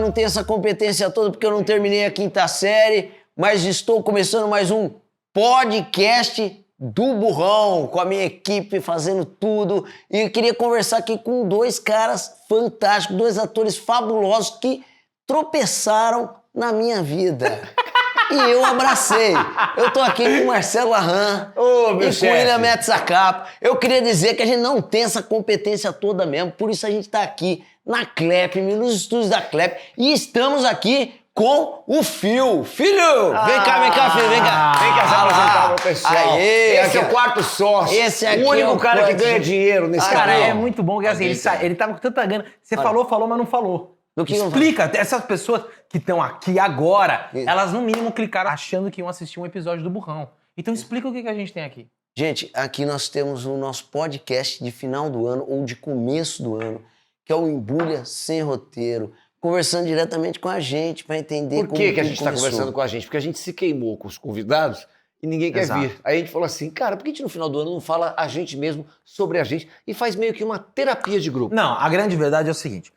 não tenho essa competência toda porque eu não terminei a 5ª série, mas estou começando mais um podcast do Burrão, com a minha equipe fazendo tudo. E eu queria conversar aqui com 2 caras fantásticos, 2 atores fabulosos que tropeçaram na minha vida. E eu abracei. Eu tô aqui com o Marcelo Larran e com o William Metzacap. Eu queria dizer que a gente não tem essa competência toda mesmo, por isso a gente tá aqui na Clep, nos estúdios da Clep, e estamos aqui com o Phil. Filho! Vem cá, filho, vem cá. Vem cá se apresentar pro pessoal. Aê, esse é o quarto sócio. Esse aqui o único é o cara que quarto ganha dinheiro nesse Cara, canal. é muito bom que assim, ele tava com tanta gana. Você falou, mas não falou. Do que Explica, essas pessoas que estão aqui agora, elas no mínimo clicaram achando que iam assistir um episódio do Burrão. Então explica o que a gente tem aqui. Gente, aqui nós temos o nosso podcast de final do ano ou de começo do ano, que é o Embrulha Sem Roteiro, conversando diretamente com a gente para entender Por como que a tudo gente está começou. conversando com a gente? Porque a gente se queimou com os convidados e ninguém quer Exato. vir. Aí a gente falou assim, cara, por que a gente no final do ano não fala a gente mesmo sobre a gente e faz meio que uma terapia de grupo? Não, a grande verdade é o seguinte.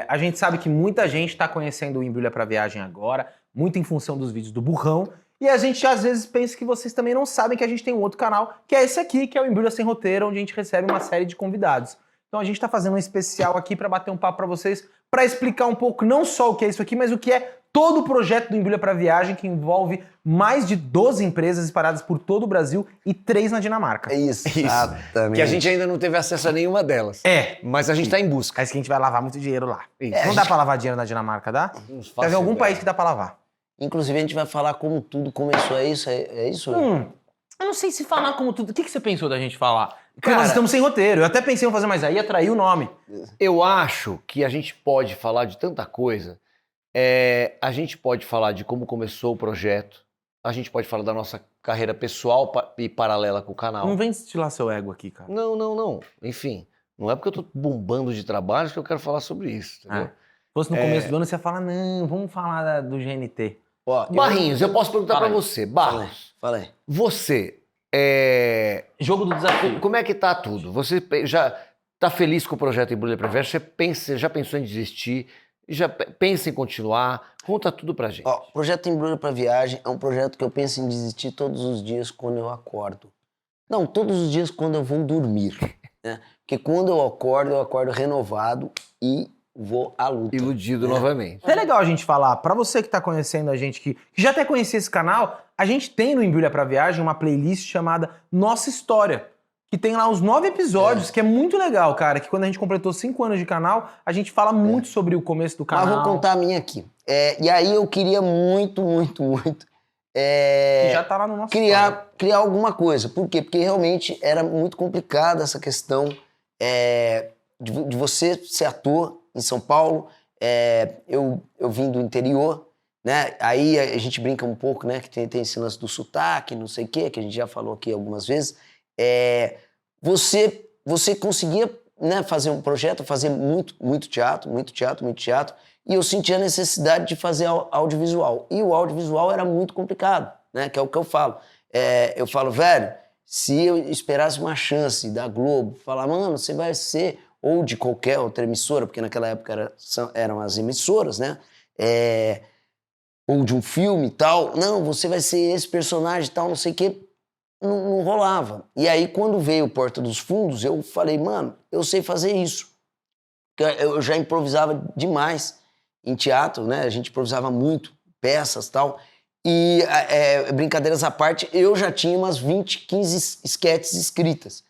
A gente sabe que muita gente está conhecendo o Embrulha pra Viagem agora, muito em função dos vídeos do Burrão, e a gente às vezes pensa que vocês também não sabem que a gente tem um outro canal, que é esse aqui, que é o Embrulha Sem Roteiro, onde a gente recebe uma série de convidados. Então a gente tá fazendo um especial aqui para bater um papo para vocês, para explicar um pouco não só o que é isso aqui, mas o que é todo o projeto do Embrulha pra Viagem, que envolve mais de 12 empresas espalhadas por todo o Brasil e 3 na Dinamarca. É isso, exatamente. Que a gente ainda não teve acesso a nenhuma delas. Mas a gente tá em busca. Mas que a gente vai lavar muito dinheiro lá. Isso. Não dá pra lavar dinheiro na Dinamarca, dá? Não faço Quer ver algum ideia. país que dá pra lavar? Inclusive a gente vai falar como tudo começou, é isso? É isso? Eu não sei se falar como tudo. O que você pensou da gente falar? Porque Cara, nós estamos sem roteiro. Eu até pensei em fazer, mas aí atraiu o nome. Eu acho que a gente pode falar de tanta coisa. A gente pode falar de como começou o projeto. A gente pode falar da nossa carreira pessoal e paralela com o canal. Não vem estilar seu ego aqui, cara. Não. Enfim, não é porque eu tô bombando de trabalho que eu quero falar sobre isso, entendeu? Se fosse no começo do ano, você ia falar, não, vamos falar do GNT. Ó, Barrinhos, eu posso perguntar Fala pra aí. você. Barros, Fala aí. você, Jogo do desafio. como é que tá tudo? Você já tá feliz com o projeto Embrulha pra Viagem? Você já pensou em desistir? Já pensa em continuar? Conta tudo pra gente. Ó, o projeto Embrulha pra Viagem é um projeto que eu penso em desistir todos os dias quando eu acordo. Não, todos os dias quando eu vou dormir, né? Porque quando eu acordo renovado e vou à luta. Iludido novamente. É legal a gente falar, pra você que tá conhecendo a gente, que já até conhecia esse canal, a gente tem no Embrulha pra Viagem uma playlist chamada Nossa História, que tem lá uns 9 episódios, que é muito legal, cara, que quando a gente completou 5 anos de canal, a gente fala muito sobre o começo do canal. Mas vou contar a minha aqui. E aí eu queria muito Que já tá lá no nosso criar alguma coisa. Por quê? Porque realmente era muito complicada essa questão de você ser ator em São Paulo. Eu vim do interior, né? Aí a gente brinca um pouco, né? Que tem esse lance do sotaque, não sei o quê, que a gente já falou aqui algumas vezes. Você conseguia, né, fazer um projeto, fazer muito teatro, e eu sentia a necessidade de fazer audiovisual. E o audiovisual era muito complicado, né? Que é o que eu falo. Eu falo, velho, se eu esperasse uma chance da Globo, falar, mano, você vai ser, ou de qualquer outra emissora, porque naquela época eram as emissoras, né? Ou de um filme e tal, não, você vai ser esse personagem e tal, não sei o quê. Não rolava. E aí, quando veio o Porta dos Fundos, eu falei, mano, eu sei fazer isso. Eu já improvisava demais em teatro, né? A gente improvisava muito, peças e tal. E, brincadeiras à parte, eu já tinha umas 15 esquetes escritas.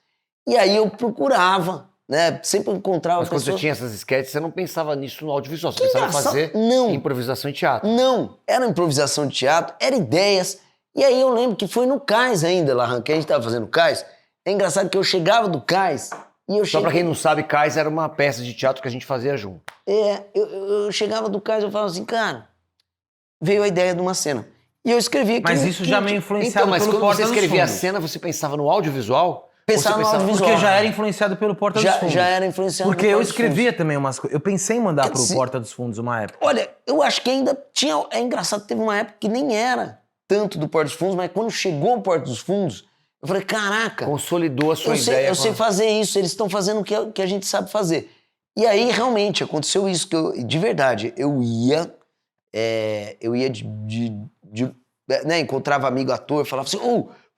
E aí eu procurava, né? Sempre encontrava Mas quando pessoas... você tinha essas sketches, você não pensava nisso no audiovisual, você pensava em fazer Não. improvisação em teatro. Não, era improvisação de teatro, era ideias. E aí eu lembro que foi no Cais ainda, Larran, que a gente tava fazendo Cais. É engraçado que eu chegava do Cais e eu Só pra quem não sabe, Cais era uma peça de teatro que a gente fazia junto. Eu chegava do Cais e eu falava assim, cara, veio a ideia de uma cena. E eu escrevi... Mas isso já meio influenciado Então, mas pelo quando Porta você dos escrevia a Fundos. cena, você pensava no audiovisual? Pensava Ou você no audiovisual. Porque já era influenciado pelo Porta dos Fundos. Já era influenciado Porque pelo eu Porta dos escrevia também umas coisas. Eu pensei em mandar Quer pro dizer- Porta dos Fundos uma época. Olha, eu acho que ainda tinha... É engraçado, teve uma época que nem era tanto do Porta dos Fundos, mas quando chegou o Porta dos Fundos, eu falei, caraca, Consolidou a sua eu ideia. sei fazer isso, eles estão fazendo o que a gente sabe fazer. E aí, realmente, aconteceu isso, que de verdade, eu ia né, encontrava amigo ator, falava assim,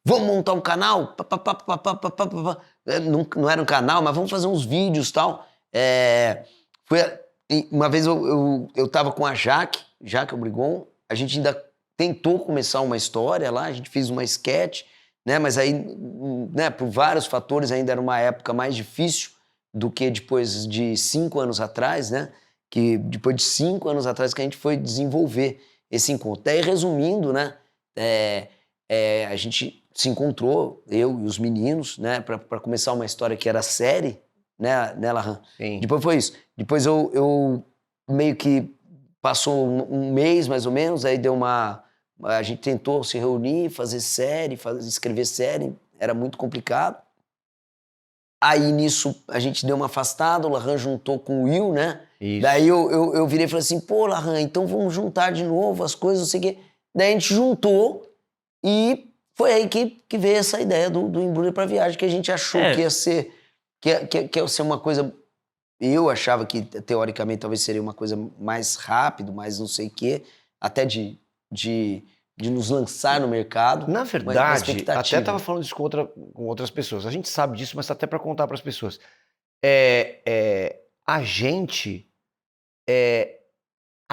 vamos montar um canal? Não era um canal, mas vamos fazer uns vídeos e tal. Uma vez eu tava com a Jaque Obregon, a gente ainda tentou começar uma história lá, a gente fez uma sketch, né, mas aí, né, por vários fatores, ainda era uma época mais difícil do que depois de 5 anos atrás, né, que depois de 5 anos atrás que a gente foi desenvolver esse encontro. Daí, resumindo, né, a gente se encontrou, eu e os meninos, né, para começar uma história que era série, né, Larran? Sim. Depois foi isso. Depois eu meio que passou um mês, mais ou menos, aí deu a gente tentou se reunir, fazer série, escrever série, era muito complicado. Aí, nisso, a gente deu uma afastada, o Larran juntou com o Will, né? Isso. Daí eu virei e falei assim, pô, Larran, então vamos juntar de novo as coisas, não sei o quê. Daí a gente juntou e foi aí que veio essa ideia do Embrulha pra Viagem, que a gente achou que ia ser, que ia ser uma coisa... Eu achava que, teoricamente, talvez seria uma coisa mais rápido, mais não sei o quê, até de nos lançar no mercado. Na verdade, até estava falando isso com outras pessoas. A gente sabe disso, mas até para contar para as pessoas. A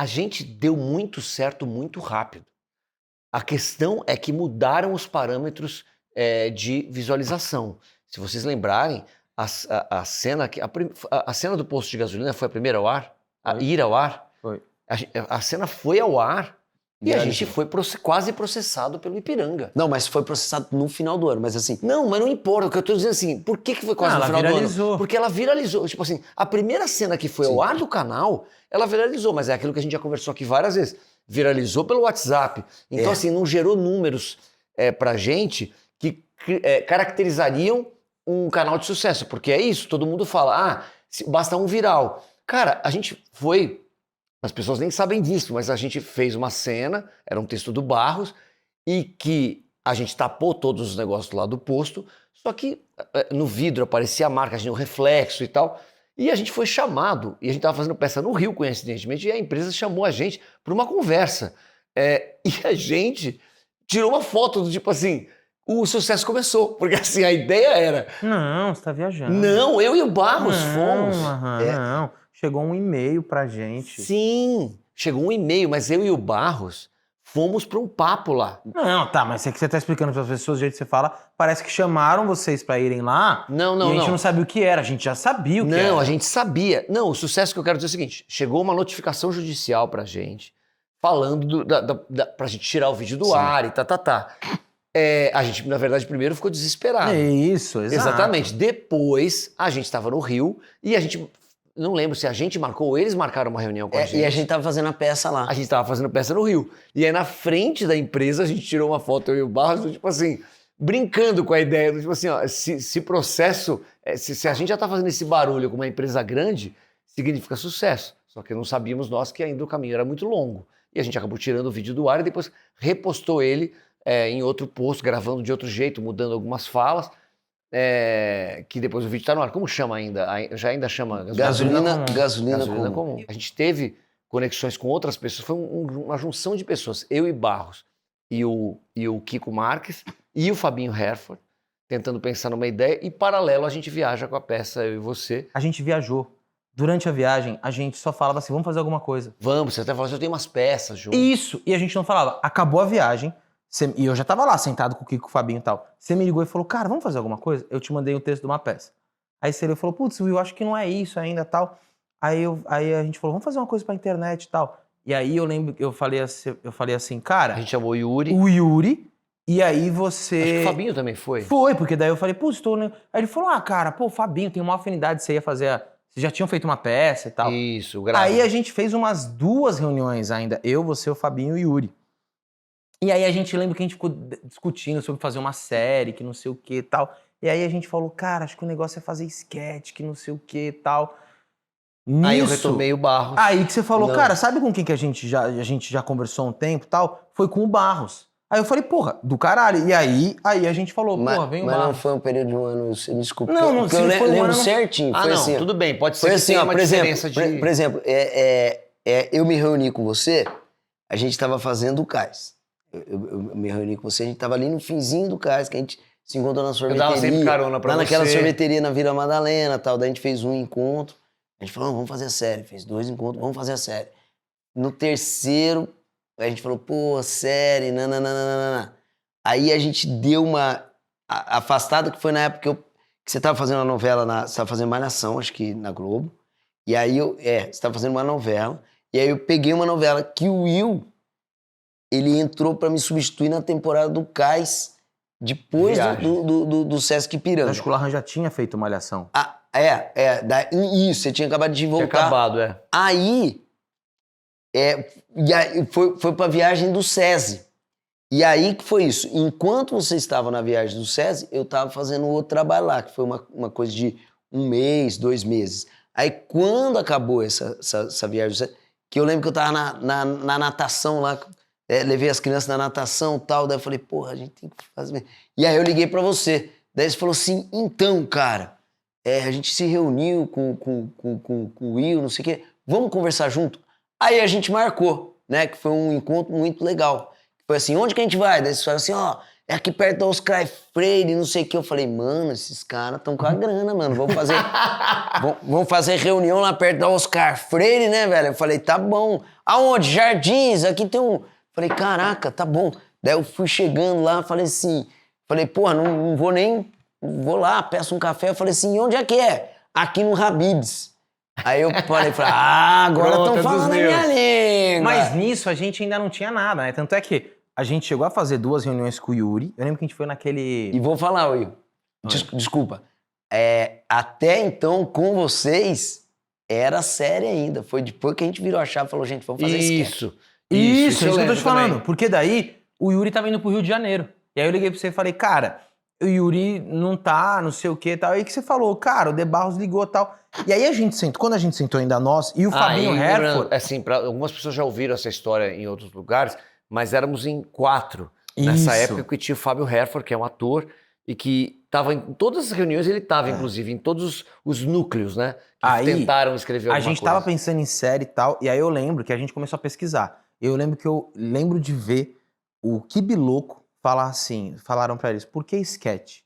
gente deu muito certo muito rápido. A questão é que mudaram os parâmetros de visualização. Se vocês lembrarem, a cena do posto de gasolina foi a primeira ao ar? A ir ao ar? Foi. A cena foi ao ar e a gente foi quase processado pelo Ipiranga. Não, mas foi processado no final do ano, mas assim... Não, mas não importa, o que eu tô dizendo assim, por que foi quase no final do ano? Porque ela viralizou. Tipo assim, a primeira cena que foi ao ar do canal, ela viralizou, mas é aquilo que a gente já conversou aqui várias vezes. Viralizou pelo WhatsApp. Então, assim, não gerou números pra gente que caracterizariam um canal de sucesso, porque é isso, todo mundo fala, basta um viral. Cara, a gente foi... As pessoas nem sabem disso, mas a gente fez uma cena, era um texto do Barros, e que a gente tapou todos os negócios lá do posto, só que no vidro aparecia a marca, o reflexo e tal, e a gente foi chamado, e a gente estava fazendo peça no Rio, coincidentemente, e a empresa chamou a gente para uma conversa. E a gente tirou uma foto do tipo assim, o sucesso começou, porque assim, a ideia era... Não, você tá viajando. Não, eu e o Barros fomos. Não. Chegou um e-mail pra gente. Sim, chegou um e-mail, mas eu e o Barros fomos para um papo lá. Não, tá, mas é que você tá explicando para as pessoas, do jeito que você fala, parece que chamaram vocês pra irem lá. Não. E a gente não sabia o que era, a gente já sabia o que era. Não, a gente sabia. Não, o sucesso que eu quero dizer é o seguinte, chegou uma notificação judicial pra gente, falando pra gente tirar o vídeo do ar e a gente, na verdade, primeiro ficou desesperado. É isso, exato. Exatamente. Depois, a gente estava no Rio e a gente... Não lembro se a gente marcou ou eles marcaram uma reunião com a gente. E a gente tava fazendo a peça lá. A gente tava fazendo peça no Rio. E aí, na frente da empresa, a gente tirou uma foto, eu e o Barros, tipo assim, brincando com a ideia, tipo assim, ó, se processo, se a gente já tá fazendo esse barulho com uma empresa grande, significa sucesso. Só que não sabíamos nós que ainda o caminho era muito longo. E a gente acabou tirando o vídeo do ar e depois repostou ele em outro post, gravando de outro jeito, mudando algumas falas. Que depois o vídeo tá no ar. Como chama ainda? Já ainda chama gasolina comum. A gente teve conexões com outras pessoas, foi uma junção de pessoas, eu e Barros, e o Kiko Marques e o Fabinho Herford, tentando pensar numa ideia, e paralelo a gente viaja com a peça, eu e você. A gente viajou. Durante a viagem, a gente só falava assim, vamos fazer alguma coisa. Vamos, você até falou assim, eu tenho umas peças, Ju. Isso, e a gente não falava. Acabou a viagem, e eu já tava lá, sentado com o Kiko, com o Fabinho e tal. Você me ligou e falou, cara, vamos fazer alguma coisa? Eu te mandei o texto de uma peça. Aí você falou, putz, eu acho que não é isso ainda, tal. Aí a gente falou, vamos fazer uma coisa pra internet e tal. E aí eu lembro que eu falei assim, cara... A gente chamou o Yuri. O Yuri, e aí você... Acho que o Fabinho também foi. Foi, porque daí eu falei, putz, tô... Aí ele falou, cara, pô, Fabinho, tem uma afinidade, você ia fazer... Vocês já tinham feito uma peça e tal. Isso, grava. Aí a gente fez umas 2 reuniões ainda, eu, você, o Fabinho e o Yuri. E aí a gente lembra que a gente ficou discutindo sobre fazer uma série, que não sei o que e tal. E aí a gente falou, cara, acho que o negócio é fazer sketch, que não sei o que e tal. Nisso, aí eu retomei o Barros. Aí que você falou, cara, sabe com quem que a gente já conversou há um tempo e tal? Foi com o Barros. Aí eu falei, porra, do caralho. E aí a gente falou, porra, vem o Mas Barros. não foi um período de um ano, você me desculpa. Não, porque se eu não foi um lembro ano, não- certinho. Ah, foi não, assim, ó. tudo bem. Pode ser Foi que assim, tenha ó, uma por exemplo, diferença de... por exemplo, eu me reuni com você, a gente tava fazendo o cais. Eu me reuni com você, a gente tava ali no finzinho do cais, que a gente se encontrou na Eu sorveteria. dava sempre carona pra lá você. naquela sorveteria na Vila Madalena e tal. Daí a gente fez um encontro. A gente falou, vamos fazer a série. Fez 2 encontros, vamos fazer a série. No terceiro, a gente falou, pô, série, nananana. Aí a gente deu uma afastada, que foi na época que você tava fazendo uma novela, você tava fazendo Malhação, acho que na Globo. E aí você tava fazendo uma novela. E aí eu peguei uma novela que o Will, ele entrou pra me substituir na temporada do Cais, depois do Sesc Ipiranga. Acho que o Larran já tinha feito Malhação. Isso, você tinha acabado de Tinha voltar. acabado, Aí, e aí foi pra viagem do SESI. E aí que foi isso. Enquanto você estava na viagem do SESI, eu estava fazendo outro trabalho lá, que foi uma coisa de 1 mês, 2 meses. Aí quando acabou essa viagem do SESI, que eu lembro que eu estava na natação lá, levei as crianças na natação e tal, daí eu falei, porra, a gente tem que fazer... E aí eu liguei pra você. Daí você falou assim, então, cara, a gente se reuniu com o Will, não sei o quê, vamos conversar junto? Aí a gente marcou, né, que foi um encontro muito legal. Foi assim, onde que a gente vai? Daí eles falaram assim, ó, é aqui perto da Oscar Freire, não sei o que. Eu falei, mano, esses caras estão com a grana, mano. Vamos fazer reunião lá perto da Oscar Freire, né, velho? Eu falei, tá bom. Aonde? Jardins, aqui tem um... Falei, caraca, tá bom. Daí eu fui chegando lá, falei assim, porra, não vou nem... Vou lá, peço um café. Eu falei assim, onde é que é? Aqui no Habib's. Aí eu falei, agora estão falando a minha língua. Mas nisso a gente ainda não tinha nada, né? Tanto é que a gente chegou a fazer 2 reuniões com o Yuri. Eu lembro que a gente foi naquele... E vou falar, Will. Desculpa. Até então, com vocês, era série ainda. Foi depois que a gente virou a chave e falou, gente, vamos fazer sketch. Isso é isso que eu tô te falando. também. Porque daí o Yuri tava indo pro Rio de Janeiro. E aí eu liguei pra você e falei, cara, o Yuri não tá, não sei o que e tal. Aí que você falou, cara, o De Barros ligou e tal. E aí a gente sentou, quando a gente sentou ainda nós, e o Fabinho Herford... Assim, algumas pessoas já ouviram essa história em outros lugares, mas éramos em 4 nessa época, que tinha o Fábio Herford, que é um ator, e que estava em todas as reuniões, ele estava, inclusive, em todos os núcleos, né? Que aí, tentaram escrever alguma coisa. A gente coisa. tava pensando em série e tal, e aí eu lembro que a gente começou a pesquisar. Eu lembro de ver o Kibiloco falar assim, falaram pra eles, por que sketch?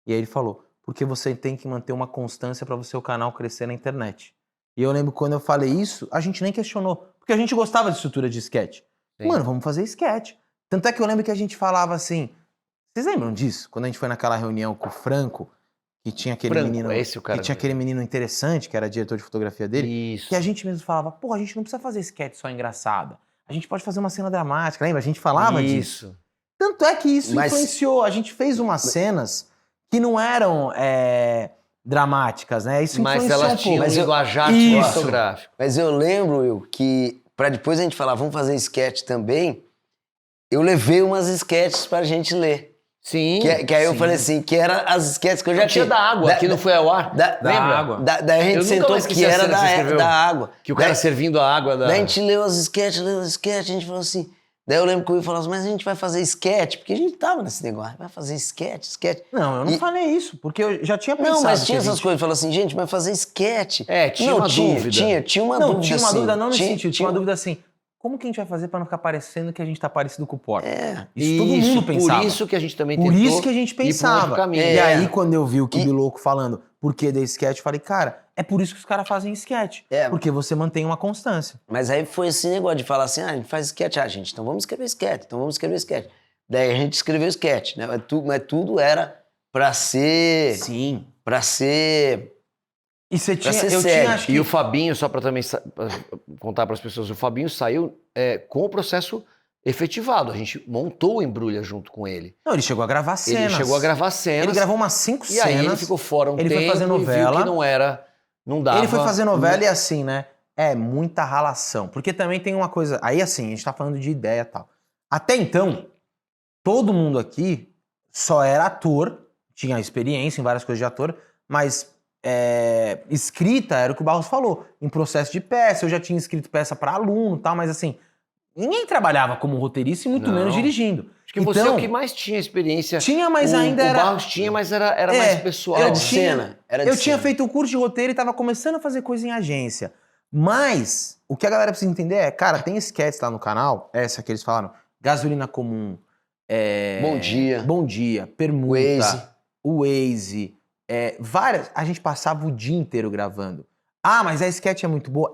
E aí ele falou, porque você tem que manter uma constância para o seu canal crescer na internet. E eu lembro que quando eu falei isso, a gente nem questionou, porque a gente gostava de estrutura de sketch. Sim. Mano, vamos fazer sketch. Tanto é que eu lembro que a gente falava assim, vocês lembram disso? Quando a gente foi naquela reunião com o Franco, que tinha aquele menino, esse o cara que tinha aquele menino interessante, que era diretor de fotografia dele, Isso. que a gente mesmo falava, pô, a gente não precisa fazer sketch só engraçada. A gente pode fazer uma cena dramática, lembra? A gente falava disso. Tanto é que isso influenciou. A gente fez umas cenas que não eram dramáticas, né? Isso influenciou elas um pouco. tinham um linguajar fotográfico. Mas eu lembro, Will, que pra depois a gente falar, vamos fazer sketch também, eu levei umas sketches pra gente ler. Sim. Que aí eu falei assim, que eram as sketches que eu já tinha. Da água, que não foi ao ar. Lembra? Água. Daí a gente sentou que era da água. Que o cara servindo a água da... Daí a gente leu as sketches, a gente falou assim... Daí eu lembro que o Will falou assim, mas a gente vai fazer sketch? Porque a gente tava nesse negócio, vai fazer sketch. Não, eu não falei isso, porque eu já tinha pensado. Não, mas tinha essas coisas, falou assim, gente, vai fazer sketch. Tinha uma dúvida. Tinha uma dúvida. Não, tinha uma assim, dúvida não nesse sentido, tinha uma dúvida assim, como que a gente vai fazer pra não ficar parecendo que a gente tá parecido com o Porta? Isso todo mundo pensava. Por isso que a gente também tentou. Por isso que a gente pensava. E aí, quando eu vi o Kibiloco falando por que da sketch, eu falei, cara, é por isso que os caras fazem sketch. Porque você mantém uma constância. Mas aí foi esse negócio de falar assim, a gente faz sketch. Gente, então vamos escrever sketch. Daí a gente escreveu sketch, né? Mas tudo era pra ser... Sim. Pra ser... E você tinha... E o Fabinho, só pra também contar pras pessoas, o Fabinho saiu com o processo efetivado. A gente montou o Embrulha junto com ele. Não, ele chegou a gravar cenas. Ele gravou umas 5 cenas. E aí ele ficou fora tempo foi fazer novela. E viu que não dava. Ele foi fazer novela e assim, né? É muita ralação. Porque também tem uma coisa... Aí assim, a gente tá falando de ideia e tal. Até então, todo mundo aqui só era ator, tinha experiência em várias coisas de ator, mas escrita era o que o Barros falou. Em processo de peça, eu já tinha escrito peça pra aluno e tal, mas assim... Ninguém trabalhava como roteirista e muito menos dirigindo. Porque você é o que mais tinha experiência. Tinha, mas ainda era... O Barros tinha, mas era mais pessoal. Era de cena. Eu tinha feito o curso de roteiro e tava começando a fazer coisa em agência. Mas, o que a galera precisa entender é, cara, tem sketches lá no canal, essa que eles falaram, Gasolina Comum, Bom Dia, Permuta, Waze, várias. A gente passava o dia inteiro gravando. Ah, mas a sketch é muito boa?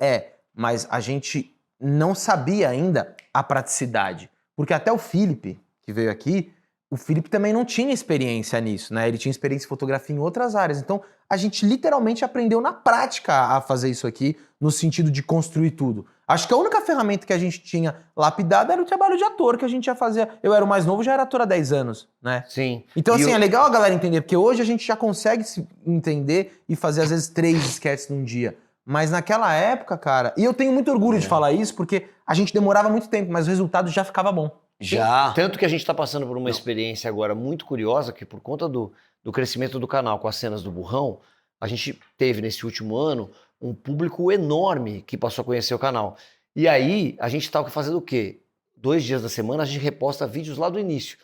Mas a gente não sabia ainda a praticidade. Porque até o Felipe, que veio aqui, o Felipe também não tinha experiência nisso, né? Ele tinha experiência em fotografia em outras áreas. Então, a gente literalmente aprendeu na prática a fazer isso aqui, no sentido de construir tudo. Acho que a única ferramenta que a gente tinha lapidada era o trabalho de ator que a gente já fazia. Eu era o mais novo, já era ator há 10 anos, né? Sim. Então, assim, é legal a galera entender, porque hoje a gente já consegue se entender e fazer, às vezes, 3 sketches num dia. Mas naquela época, cara... E eu tenho muito orgulho de falar isso, porque a gente demorava muito tempo, mas o resultado já ficava bom. Já. Tanto que a gente está passando por uma experiência agora muito curiosa, que por conta do crescimento do canal com as cenas do Burrão, a gente teve nesse último ano um público enorme que passou a conhecer o canal. E aí, a gente estava fazendo o quê? 2 dias da semana a gente reposta vídeos lá do início.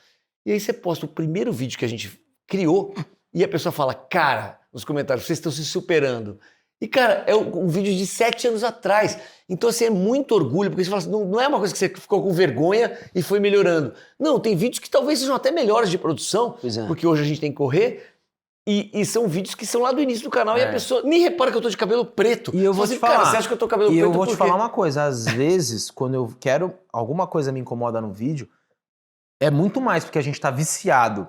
E aí você posta o primeiro vídeo que a gente criou e a pessoa fala, cara, nos comentários, vocês estão se superando. E, cara, é um vídeo de 7 anos atrás. Então, assim, é muito orgulho, porque você fala assim, não é uma coisa que você ficou com vergonha e foi melhorando. Não, tem vídeos que talvez sejam até melhores de produção, porque hoje a gente tem que correr, e são vídeos que são lá do início do canal e a pessoa nem repara que eu tô de cabelo preto. E eu vou te falar. Cara, você acha que eu tô com cabelo preto? E eu vou te falar uma coisa, às vezes, quando eu quero, alguma coisa me incomoda no vídeo, é muito mais porque a gente tá viciado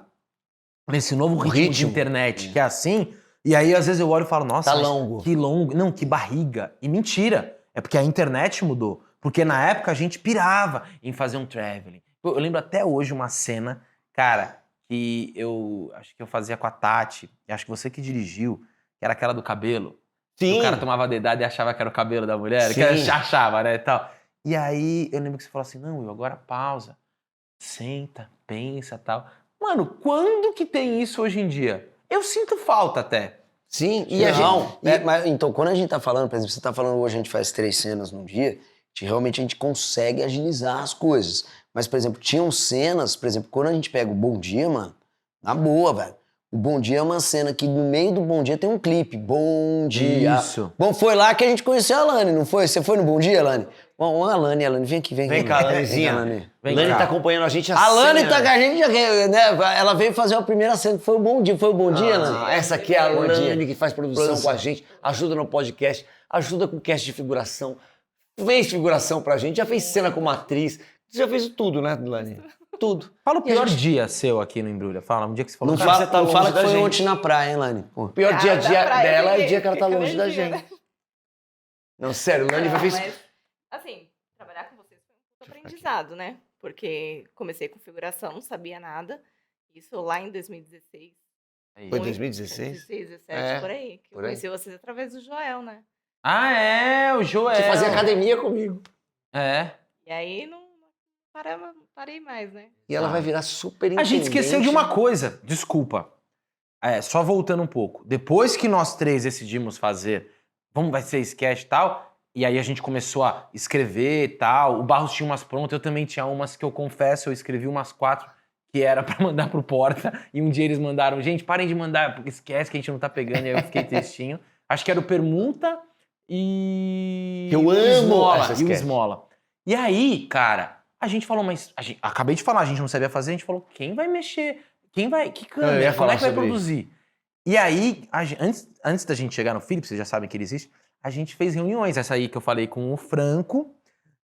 nesse novo ritmo de internet, que é assim... E aí, às vezes, eu olho e falo, nossa, tá longo. Que longo. Não, que barriga. E mentira. É porque a internet mudou. Porque na época a gente pirava em fazer um traveling. Eu lembro até hoje uma cena, cara, que eu acho que eu fazia com a Tati, e acho que você que dirigiu, que era aquela do cabelo. Sim. O cara tomava dedada e achava que era o cabelo da mulher, Sim. que achava, né, e tal. E aí, eu lembro que você falou assim, não, Will, agora pausa. Senta, pensa, tal. Mano, quando que tem isso hoje em dia? Eu sinto falta até. Sim, E a gente... mas, então, quando a gente tá falando, por exemplo, você tá falando hoje a gente faz 3 cenas num dia, realmente a gente consegue agilizar as coisas. Mas, por exemplo, tinham cenas, por exemplo, quando a gente pega o Bom Dia, mano, na boa, velho. O Bom Dia é uma cena que no meio do Bom Dia tem um clipe. Bom Dia. Isso. Bom, foi lá que a gente conheceu a Alane, não foi? Você foi no Bom Dia, Alane? Bom, Alane, vem aqui, vem aqui. Vem cá, Alanezinha. Alane tá acompanhando a gente assim. A Alane tá com a gente, né? Ela veio fazer a primeira cena, que foi o Bom Dia. Foi o Bom Dia, Alane? Essa aqui é a Alane, que faz produção com a gente, ajuda no podcast, ajuda com cast de figuração, fez figuração pra gente, já fez cena como atriz, já fez tudo, né, Alane? Tudo. Fala o pior dia seu aqui no Embrulha. Fala, um dia que você falou... Não cara, fala, você tá longe fala que da foi gente. ontem na praia, hein, Lani? O pior dia a dia dela é o dia que ela tá longe da dia, gente. né? Não, sério, Lani Não, fez... mas, assim, trabalhar com vocês foi um puto aprendizado, né? Porque comecei com figuração, não sabia nada. Isso lá em 2016. Foi 2016? 16, 17, É, por aí. Que por eu aí. conheci vocês através do Joel, né? Ah, é, o Joel. Que fazia academia comigo. É. E aí não parei mais, né? E ela vai virar super A gente esqueceu de uma coisa, desculpa. Só voltando um pouco. Depois que nós 3 decidimos fazer, vai ser sketch e tal, e aí a gente começou a escrever e tal, o Barros tinha umas prontas, eu também tinha umas que eu confesso, eu escrevi umas 4 que era pra mandar pro Porta, e um dia eles mandaram, gente, parem de mandar, porque esquece que a gente não tá pegando, e aí eu fiquei tristinho. Acho que era o Permuta e... Eu o amo Esmola, essa e o sketch. Esmola. E aí, cara, a gente falou, mas... acabei de falar, a gente não sabia fazer, a gente falou, quem vai mexer? Que Eu ia câmera? Como falar é que vai sobre produzir? E aí, antes da gente chegar no Philips, vocês já sabem que ele existe, a gente fez reuniões. Essa aí que eu falei com o Franco.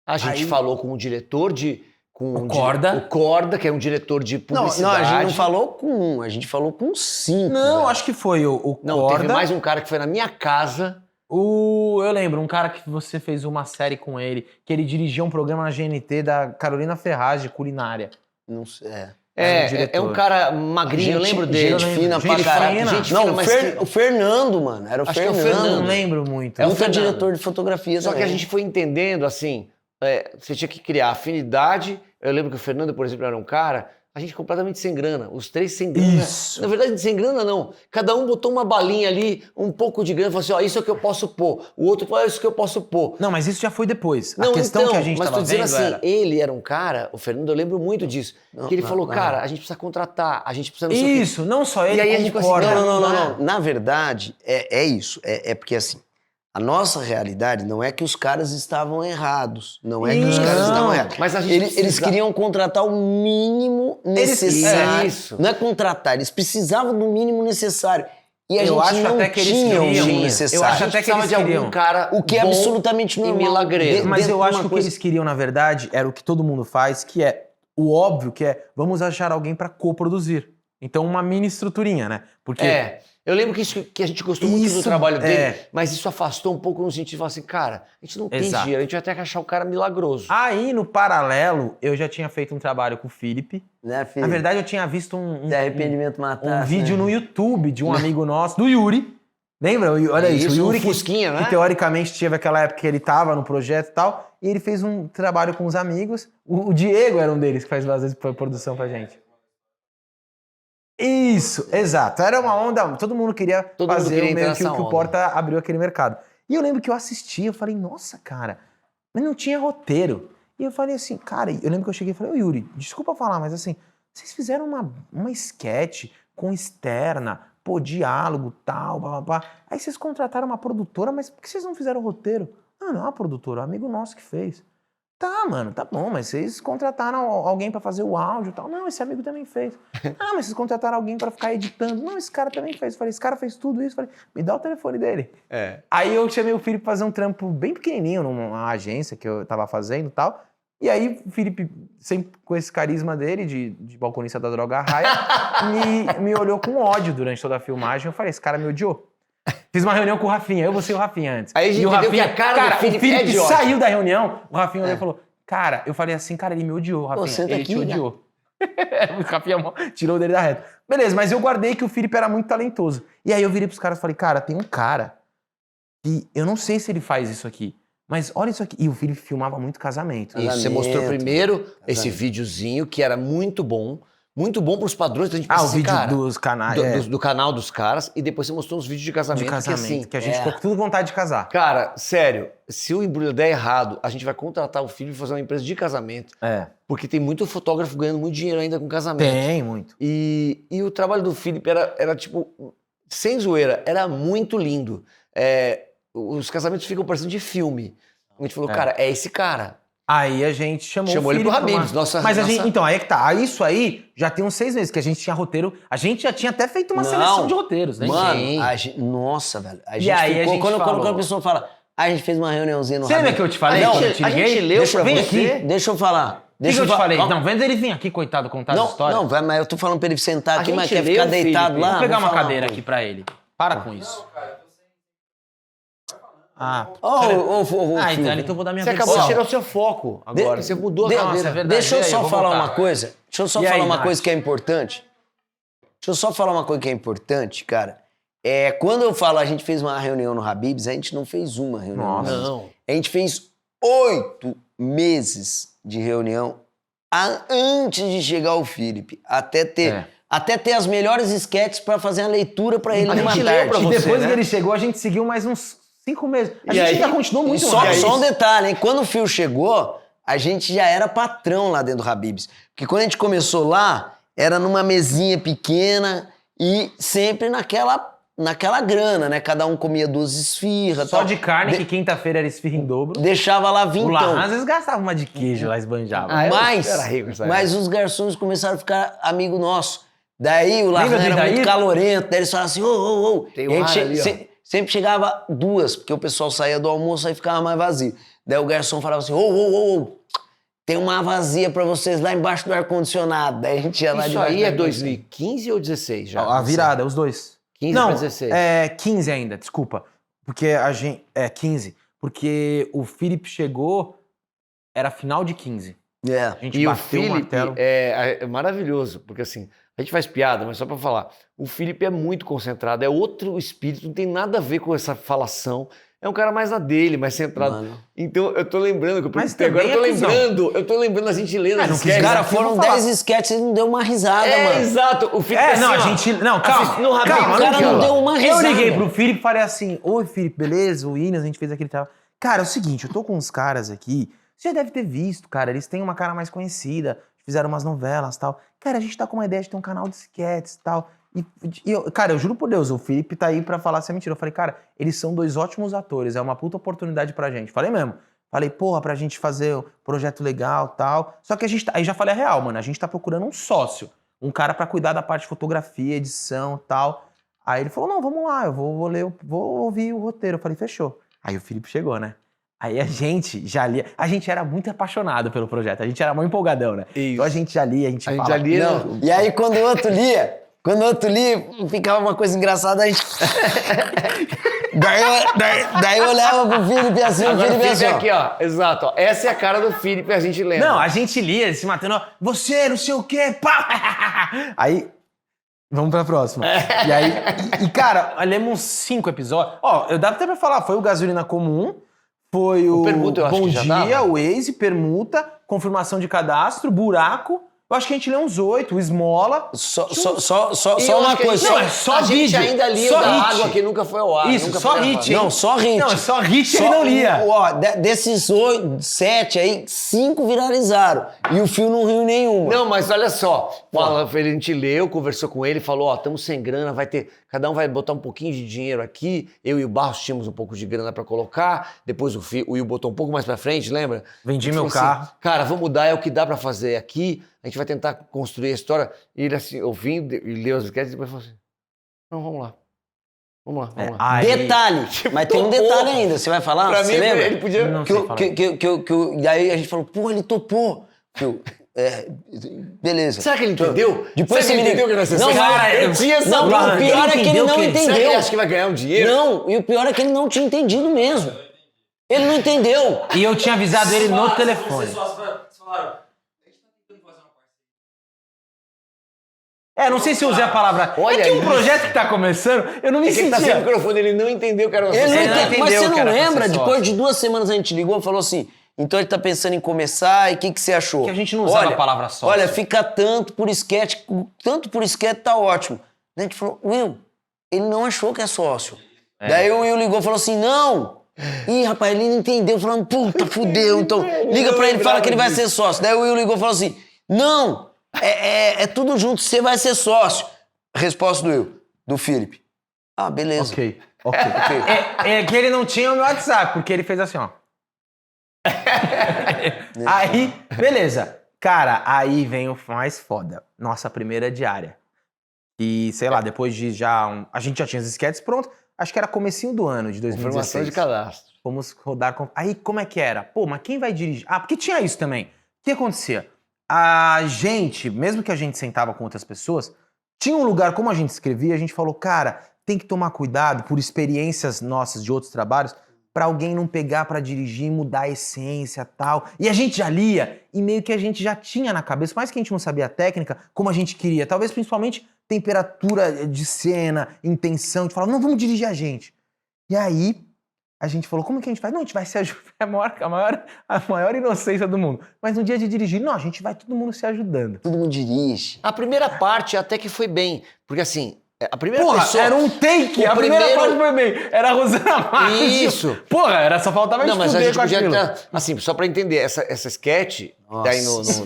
A gente Aí- falou com o diretor de... O Corda. O Corda, que é um diretor de Não, publicidade. a gente não falou com 1, a gente falou com 5. Não, velho. acho que foi o Não, Corda. teve mais um cara que foi na minha casa. Eu lembro, um cara que você fez uma série com ele, que ele dirigia um programa na GNT da Carolina Ferraz de culinária. Não sei. Era o diretor. É um cara magrinho, eu lembro dele. Gente fina Gente pra caralho. fina. Gente Não, fina, o, mas o Fernando, mano. Era o Acho que é o Fernando. Eu Fernando. não lembro muito. É o Muito Fernando. diretor de fotografia Só que a também. gente foi entendendo, assim, você tinha que criar afinidade. Eu lembro que o Fernando, por exemplo, era um cara, a gente completamente sem grana. Os três sem grana. Isso. Na verdade, sem grana não. Cada um botou uma balinha ali, um pouco de grana, falou assim, ó, isso é o que eu posso pôr. O outro falou, isso é o que eu posso pôr. Não, mas isso já foi depois. Não, a questão então, que a gente mas tava tô dizendo vendo assim, era... ele era um cara, o Fernando, eu lembro muito disso, que ele falou, cara, a gente precisa contratar, a gente precisa... Não sei o quê. Isso, não só ele, E aí a como gente ficou assim, corda. Não. Na verdade, é isso. É porque assim, a nossa realidade não é que os caras estavam errados. Não é que os Isso. caras estavam Não, errados. mas a gente Eles precisa- queriam contratar o mínimo necessário. Isso. Não é contratar, eles precisavam do mínimo necessário. E a Eu gente acho não até que eles tinha o queriam. mínimo Eu necessário. acho A gente até que precisava eles de queriam. algum cara O que é bom absolutamente e normal. milagreiro. Mas Dentro eu de acho uma que o que coisa- eles queriam, na verdade, era o que todo mundo faz, que é o óbvio, que é vamos achar alguém pra coproduzir. Então, uma mini estruturinha, né? Porque Eu lembro que a gente gostou muito do Isso, trabalho dele, é. mas isso afastou um pouco no sentido de falar assim, cara, a gente não tem Exato. dinheiro, a gente vai ter que achar um cara milagroso. aí, no paralelo, eu já tinha feito um trabalho com o Felipe. Né, filho? Na verdade, eu tinha visto Se arrependimento matar. um vídeo no YouTube de um amigo nosso, do Yuri. Lembra? Olha isso, o Yuri um Fusquinha, que né? teoricamente teve aquela época que ele tava no projeto e tal, e ele fez um trabalho com os amigos. O Diego era um deles que faz às vezes produção pra gente. Isso, exato. Era uma onda, todo mundo queria Todo mundo fazer queria entrar meio que nessa o que o onda. Porta abriu aquele mercado. E eu lembro que eu assisti, eu falei, nossa, cara, mas não tinha roteiro. E eu falei assim, cara, eu lembro que eu cheguei e falei, ô Yuri, desculpa falar, mas assim, vocês fizeram uma sketch com externa, pô, diálogo, tal, blá, blá, blá. Aí vocês contrataram uma produtora, mas por que vocês não fizeram roteiro? Não é uma produtora, é um amigo nosso que fez. Tá, mano, tá bom, mas vocês contrataram alguém pra fazer o áudio e tal. Não, esse amigo também fez. Ah, mas vocês contrataram alguém pra ficar editando. Não, esse cara também fez. Eu falei, esse cara fez tudo isso. Eu falei, me dá o telefone dele. É. Aí eu chamei o Felipe pra fazer um trampo bem pequenininho numa agência que eu tava fazendo e tal. E aí o Felipe, sempre com esse carisma dele, de balconista da droga raia, me olhou com ódio durante toda a filmagem. Eu falei, esse cara me odiou. Fiz uma reunião com o Rafinha, eu vou ser o Rafinha antes. Aí a gente E o entendeu Rafinha, que a cara do o Felipe é de ódio. saiu da reunião, o Rafinha olhou e falou, cara, eu falei assim, cara, ele me odiou, Rafinha, senta ele aqui, te odiou. O Rafinha tirou dele da reta. Beleza, mas eu guardei que o Felipe era muito talentoso. E aí eu virei pros caras e falei, cara, tem um cara que eu não sei se ele faz isso aqui, mas olha isso aqui. E o Felipe filmava muito casamento. Isso, você Casamento, mostrou primeiro esse casamento. videozinho que era muito bom pros padrões. A gente Ah, pensa o assim, vídeo cara, dos canais do canal dos caras, e depois você mostrou uns vídeos de casamento, de casamento, que assim, que a gente é. ficou com tudo vontade de casar. cara, sério, se o embrulho der errado, a gente vai contratar o filho e fazer uma empresa de casamento, É, porque tem muito fotógrafo ganhando muito dinheiro ainda com casamento. tem muito. E o trabalho do Felipe era tipo, sem zoeira, era muito lindo. Os casamentos ficam parecendo de filme. A gente falou, cara, é esse cara. Aí a gente chamou Chamou o ele pro Felipe pra Habib's, nossa- Mas a nossa- gente, então, aí é que tá. Isso aí já tem uns 6 meses que a gente tinha roteiro. A gente já tinha até feito uma Não. seleção de roteiros, né? Mano, Sim. nossa, velho. A E gente aí a ficou, gente quando falou- a pessoa fala, a gente fez uma reuniãozinha no Você lembra Habib. que eu te falei? Não, quando eu te a gente liguei? leu pra Vem você. aqui. Deixa eu falar. O que Deixa eu te falei? Calma. Não, vendo ele vir aqui, coitado, contar as histórias. Não, vai, mas eu tô falando pra ele sentar A aqui, mas gente quer leu, ficar deitado Felipe. lá. Vou pegar uma falar cadeira coisa. aqui pra ele. Para com isso. Ah, Filho. então eu vou dar minha Você versão. acabou de tirar o seu foco agora, você mudou a de- cadeira. Nossa, é verdade. Deixa eu E aí, só eu vou falar voltar. uma coisa. Deixa eu só E falar aí, uma Nath? coisa que é importante. Deixa eu só falar uma coisa que é importante, cara. Quando eu falo a gente fez uma reunião no Habib's, a gente não fez uma reunião. no Nossa. Habib's. Não. A gente fez 8 meses de reunião antes de chegar o Felipe. Até ter as melhores sketches pra fazer a leitura pra ele A numa gente leu tarde. pra E você, depois né? que ele chegou, a gente seguiu mais uns 5 meses. A E gente aí? ainda continuou muito Só, mais. só um detalhe, hein? Quando o Phil chegou, a gente já era patrão lá dentro do Habib's. Porque quando a gente começou lá, era numa mesinha pequena e sempre naquela grana, né? Cada um comia 2 esfirras. Só tal. de carne, que quinta-feira era esfirra em dobro. Deixava lá O vintão. Larran às vezes gastava uma de queijo lá, esbanjava. Ah, eu Mas, era rico nessa mas os garçons começaram a ficar amigo nosso. Daí o Larran Lembra do era Idaí? muito calorento, daí eles falavam assim, ô. Tem E um a gente ar ali, ó. sempre chegava 2, porque o pessoal saía do almoço e ficava mais vazio. Daí o garçom falava assim, ô, tem uma vazia pra vocês lá embaixo do ar-condicionado. Daí a gente ia lá Isso debaixo aí do é ar-condicionado. 2015 ou 16 já? A virada, os dois. 15 Não, pra 16. é 15 ainda, desculpa. Porque a gente... 15. Porque o Felipe chegou, era final de 15. É. A gente E o bateu o Felipe martelo. é maravilhoso, porque assim, a gente faz piada, mas só pra falar, o Felipe é muito concentrado, é outro espírito, não tem nada a ver com essa falação. é um cara mais na dele, mais centrado. Mano. então eu tô lembrando que eu Mas perguntei agora, também eu tô lembrando a gente lendo as não quis sketches. Cara, Exato, eu foram vou falar. 10 sketches e não deu uma risada, mano. Exato. O Felipe É, assim, não, ó, a gente... Não, calma. assistindo rapidinho, calma, o cara aqui, não ó. deu uma Eu risada. liguei pro Felipe e falei assim, oi, Felipe, beleza? O Williams, a gente fez aquele trabalho. Cara, é o seguinte, eu tô com uns caras aqui, você já deve ter visto, cara, eles têm uma cara mais conhecida, fizeram umas novelas e tal. Cara, a gente tá com uma ideia de ter um canal de sketches e tal. Cara, eu juro por Deus, o Felipe tá aí pra falar se é mentira. Eu falei, cara, eles são 2 ótimos atores, é uma puta oportunidade pra gente. Falei mesmo. Falei, porra, pra gente fazer um projeto legal e tal. Só que a gente, aí já falei a real, mano, a gente tá procurando um sócio, um cara pra cuidar da parte de fotografia, edição e tal. Aí ele falou, não, vamos lá, eu vou ler, vou ouvir o roteiro. Eu falei, fechou. Aí o Felipe chegou, né? Aí a gente já lia, a gente era muito apaixonado pelo projeto, a gente era muito empolgadão, né? Isso. Então a gente já lia, a gente A gente falava, já lia, Não. E aí, quando o outro lia, ficava uma coisa engraçada, a gente... daí eu olhava pro Felipe assim, o Agora o Felipe Felipe assim, é ó. aqui, ó. Exato, ó. Essa é a cara do Felipe, a gente lembra. Não, a gente lia, se matando, ó, você, não sei o quê, pá! Aí, vamos pra próxima. E aí, cara, lemos uns 5 episódios. Ó, eu dava até pra falar, foi o Gasolina Comum, foi o Permuta, eu acho Bom que já Dia, dava. o Waze, Permuta, Confirmação de Cadastro, Buraco. Eu acho que a gente leu uns 8, o Esmola. Só E eu uma acho que a coisa. gente- Não, é só a gente vídeo, ainda lia só o da hit. água que nunca foi ao ar. Isso, nunca só foi hit, gravado. hein? Não, só hit. Não, é só hit ele não lia. Ó, desses 7 aí, 5 viralizaram. E o Fio não riu nenhuma. Não, mas olha só. Fala, a gente leu, conversou com ele, falou, ó, estamos sem grana, vai ter... Cada um vai botar um pouquinho de dinheiro aqui. Eu e o Barros tínhamos um pouco de grana pra colocar. Depois o Will botou um pouco mais pra frente, lembra? Vendi Ele meu falou carro. assim, cara, vamos mudar, é o que dá pra fazer aqui. A gente vai tentar construir a história. E ele assim, ouvindo, e leu as enquetes e depois falou assim, não, vamos lá. Vamos lá, vamos lá. Aí- Detalhe, mas tem um detalhe ainda, você vai falar? Pra Você mim, lembra? ele podia... Não Que, sei o- falar. e aí a gente falou, pô, ele topou. Beleza. Será que ele entendeu? Depois Será que ele entendeu que nós Não, cara, eu tinha essa não, dúvida. o pior é que ele não Será que Será que ele entendeu. acha que vai ganhar um dinheiro? Não, e o pior é que ele não tinha entendido mesmo. Ele não entendeu. E eu tinha avisado ele no telefone. Vocês falaram, a gente tá tentando fazer uma parceria. É, não sei se eu usei a palavra. Olha é que um isso. projeto que tá começando, eu não me É que ele tá sem sentia. microfone, ele não entendeu que era uma Ele não Você não entendeu. Mas entendeu você que não era pra lembra? ser Depois sócio. de 2 semanas a gente ligou e falou assim, então ele tá pensando em começar e o que você achou? Que a gente não usava a palavra sócio. Olha, fica tanto por sketch tá ótimo. Daí a gente falou, Will, ele não achou que é sócio. Daí o Will ligou e falou assim, não. Ih, rapaz, ele não entendeu, falando, puta, fudeu, então liga pra ele e fala que ele vai ser sócio. Daí o Will ligou e falou assim, não, é tudo junto, você vai ser sócio. Resposta do Will, do Felipe. Ah, beleza. Ok. É que ele não tinha o meu WhatsApp, porque ele fez assim, ó. Aí, beleza. Cara, aí vem o mais foda. Nossa primeira diária. E, sei lá, depois de já... A gente já tinha as sketches prontas. Acho que era comecinho do ano, de 2016. Informação de cadastro. Fomos rodar... Aí, como é que era? Pô, mas quem vai dirigir? Ah, porque tinha isso também. O que acontecia? A gente, mesmo que a gente sentava com outras pessoas, tinha um lugar, como a gente escrevia, a gente falou, cara, tem que tomar cuidado por experiências nossas de outros trabalhos, pra alguém não pegar pra dirigir e mudar a essência e tal. E a gente já lia, e meio que a gente já tinha na cabeça, mais que a gente não sabia a técnica, como a gente queria. Talvez principalmente temperatura de cena, intenção, de falar, não, vamos dirigir a gente. E aí, a gente falou, como que a gente faz? Não, a gente vai se ajudar, a maior inocência do mundo. Mas no dia de dirigir, não, a gente vai todo mundo se ajudando. Todo mundo dirige. A primeira parte até que foi bem, porque assim, a primeira Porra, pessoa... era um take, O a primeira primeiro- parte foi bem. Era a Rosana Marques. Isso. Porra, era só faltava Não, mas a fuder gente com podia aquilo. estar... Assim, só pra entender, essa sketch, tá aí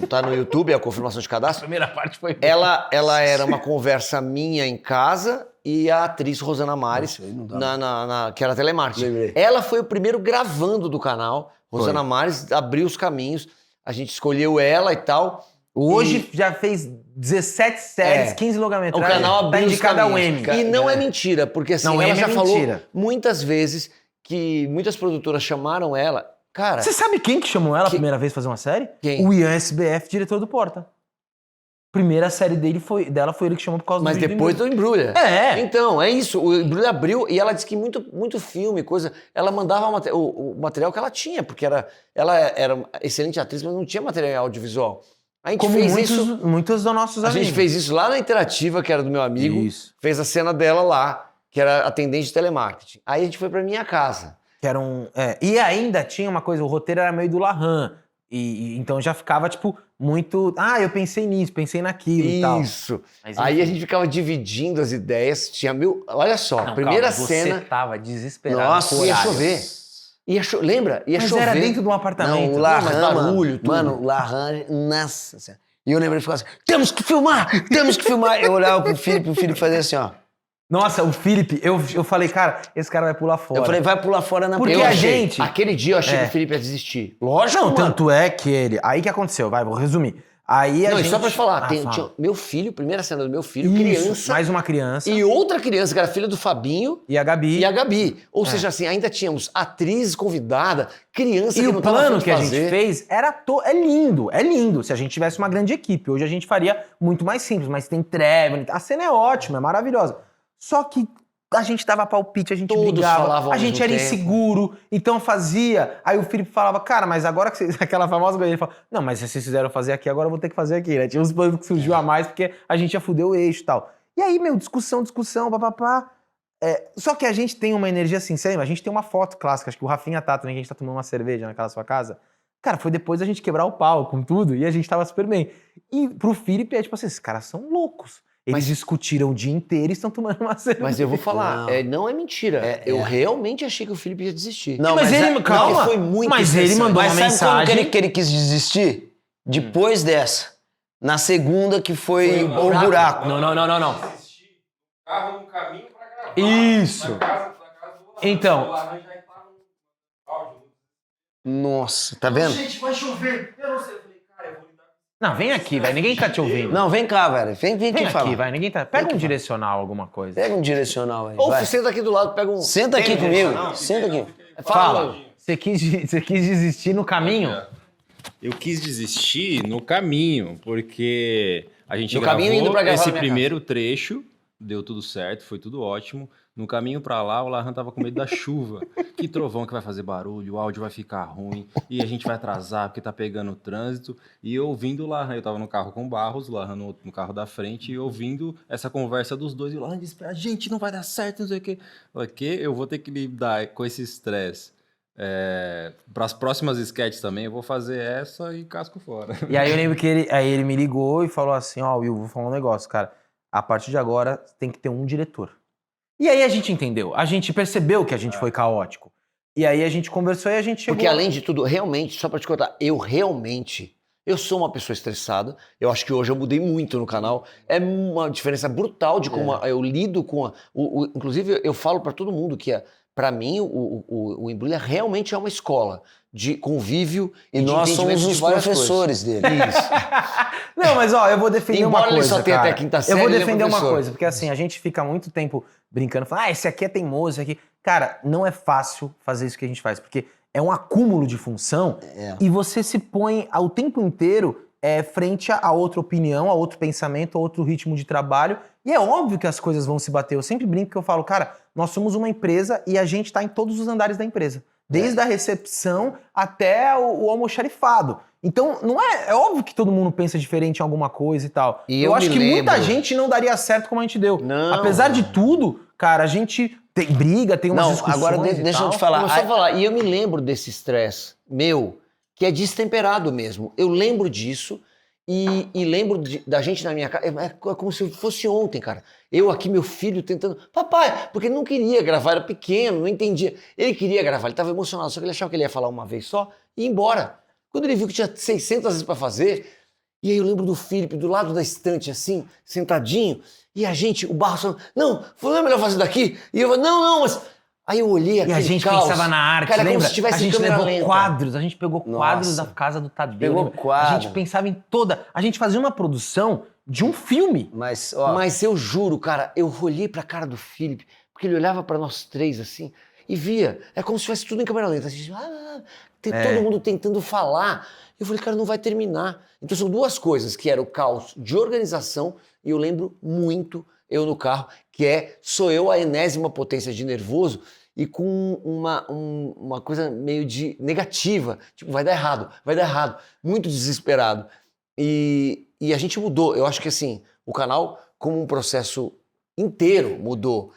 tá no YouTube, é a confirmação de A cadastro, primeira parte foi bem. ela era uma conversa minha em casa e a atriz Rosana Mares, Nossa, aí não dá. que era telemarketing. Lembrei. Ela foi o primeiro gravando do canal, Rosana Mares abriu os caminhos, a gente escolheu ela e tal. Hoje já fez 17 séries, É. 15 O longa-metragens. canal tá abriu os indicado ao caminhos. M. E não é mentira, porque assim, Não, ela M já é falou mentira. muitas vezes que muitas produtoras chamaram ela. Cara, Você sabe quem que chamou ela a Que- primeira vez pra fazer uma série? Quem? O Ian SBF, diretor do Porta. Primeira série dela foi ele que chamou por causa mas do vídeo depois do Embrulha. É. Então, é isso. O Embrulha abriu e ela disse que muito filme, coisa. Ela mandava o material que ela tinha, porque ela era uma excelente atriz, mas não tinha material audiovisual. A gente Como fez muitos dos nossos A amigos. gente fez isso lá na Interativa, que era do meu amigo. Isso. Fez a cena dela lá, que era atendente de telemarketing. Aí a gente foi pra minha casa. Que era e ainda tinha uma coisa, o roteiro era meio do Larran. Então já ficava, tipo, muito... Ah, eu pensei nisso, pensei naquilo e tal. Isso. Mas, Aí enfim. a gente ficava dividindo as ideias. Tinha mil. Olha só, Não, primeira calma, cena. Você tava desesperado. Nossa, com ia horário. chover. Lembra? Ia Mas chover. era dentro de um apartamento. Não, o mas Larran, barulho, tudo. mano, o Larran, nossa senhora. E eu lembrei de falar assim, temos que filmar. Eu olhava pro Felipe, o Felipe fazia assim, ó. Nossa, o Felipe, eu falei, cara, esse cara vai pular fora. Eu falei, vai pular fora na Porque Eu a achei. gente- Aquele dia eu achei É. que o Felipe ia desistir. Lógico, Não, mano. tanto é que ele... Aí que aconteceu, vou resumir. Aí a Não, gente... e só pra te falar, Ah, tinha fala. meu filho, primeira cena do meu filho, Isso, criança. mais uma criança. E outra criança, que era filha do Fabinho E a Gabi. e a Gabi. Ou seja, assim, ainda tínhamos atriz convidada, criança E que o não tava plano afim de que a fazer. gente fez é lindo. Se a gente tivesse uma grande equipe, hoje a gente faria muito mais simples, mas tem Trevor, a cena é ótima, é maravilhosa. Só que a gente dava palpite, a gente Todos brigava, falavam ao a gente mesmo era tempo. inseguro, então fazia. Aí o Felipe falava, cara, mas agora que vocês... Aquela famosa coisa, ele fala, não, mas se vocês fizeram fazer aqui, agora eu vou ter que fazer aqui, né? Tinha uns planos que surgiu a mais, porque a gente ia fuder o eixo e tal. E aí, meu, discussão, papapá. Só que a gente tem uma energia assim, você lembra? A gente tem uma foto clássica, acho que o Rafinha tá também, que a gente tá tomando uma cerveja naquela sua casa. Cara, foi depois da gente quebrar o pau com tudo e a gente tava super bem. E pro Felipe é tipo assim, esses caras são loucos. Eles discutiram o dia inteiro e estão tomando uma cerveja. Mas eu vou falar, Não. não é mentira. Eu realmente achei que o Felipe ia desistir. Não, Mas ele- calma. foi muito Mas ele estressante. mandou Mas uma sabe quando mensagem. que ele quis desistir? Depois dessa. Na segunda, que foi o buraco. buraco. Não. Assistir carro no caminho pra gravar. Isso. Na casa do Larran. Então. O Larran já estava no áudio. Nossa, tá vendo? Gente, vai chover. Eu não sei. Eu falei, cara, eu vou lidar com Não, vem aqui, vai. Ninguém tá te ouvindo. Não, vem cá, velho. Vem Vem aqui aqui, falar. vai. Ninguém tá. Pega um direcional, alguma coisa. Pega um direcional aí, Ou vai. senta aqui do lado, pega um... Senta aqui comigo. Senta aqui. Fala. Você quis desistir no caminho? Eu quis desistir no caminho, porque a gente No caminho indo pra gravar esse na minha primeiro trecho, deu tudo certo, foi tudo ótimo. No caminho pra lá, o Larran tava com medo da chuva. Que trovão que vai fazer barulho, o áudio vai ficar ruim e a gente vai atrasar porque tá pegando o trânsito. E eu ouvindo o Larran, eu tava no carro com o Barros, o Larran no carro da frente, e ouvindo essa conversa dos dois. E o Larran disse pra gente, não vai dar certo, não sei o quê. Eu vou ter que lidar com esse estresse. Para as próximas sketches também, eu vou fazer essa e casco fora. E aí eu lembro que ele me ligou e falou assim, ó, Will, vou falar um negócio, cara. A partir de agora tem que ter um diretor. E aí a gente entendeu. A gente percebeu que a gente foi caótico. E aí a gente conversou e a gente chegou... Porque além de tudo, realmente, só pra te contar, eu sou uma pessoa estressada. Eu acho que hoje eu mudei muito no canal. É uma diferença brutal de como eu lido com inclusive, eu falo pra todo mundo que pra mim o Embrulha realmente é uma escola de convívio E de nós entendimento somos de os várias professores coisas. dele. Isso. Não, mas ó, eu vou defender Embora uma ele coisa, só tenha cara. até a quinta Eu série, vou ele é defender uma professor. coisa, porque assim, a gente fica muito tempo brincando, falando, esse aqui é teimoso, esse aqui... Cara, não é fácil fazer isso que a gente faz, porque é um acúmulo de função e você se põe ao tempo inteiro frente a outra opinião, a outro pensamento, a outro ritmo de trabalho, e é óbvio que as coisas vão se bater. Eu sempre brinco que eu falo, cara, nós somos uma empresa e a gente tá em todos os andares da empresa. Desde a recepção até o almoxarifado. Então, não é óbvio que todo mundo pensa diferente em alguma coisa e tal. E eu eu acho me que muita lembro- gente não daria certo como a gente deu. Não. Apesar de tudo, cara, a gente tem briga, tem umas Não, discussões agora e deixa eu tal. te falar. Mas só falar, e eu me lembro desse estresse meu, que é destemperado mesmo. Eu lembro disso e lembro da gente na minha casa. É como se fosse ontem, cara. Eu aqui, meu filho, tentando. Papai, porque ele não queria gravar, era pequeno, não entendia. Ele queria gravar, ele estava emocionado, só que ele achava que ele ia falar uma vez só e ir embora. Quando ele viu que tinha 600 vezes para fazer, e aí eu lembro do Felipe do lado da estante, assim, sentadinho, e a gente, o Barros falando, não é melhor fazer daqui? E eu falei, não, mas... Aí eu olhei E aquele a gente caos. pensava na arte, Cara, lembra? como se tivesse a gente câmera levou lenta. quadros, a gente pegou quadros Nossa. da casa do Tadeu. Pegou lembra? quadro. A gente pensava em toda... A gente fazia uma produção de um filme. Mas, ó, Mas eu juro, cara, eu olhei pra cara do Felipe, porque ele olhava pra nós três assim e via. É como se tivesse tudo em câmera lenta. A gente, todo mundo tentando falar. Eu falei, cara, não vai terminar. Então são duas coisas, que era o caos de organização, e eu lembro muito, eu no carro, que sou eu a enésima potência de nervoso e com uma coisa meio de negativa. Tipo, vai dar errado. Muito desesperado. E a gente mudou. Eu acho que assim, o canal, como um processo inteiro, mudou.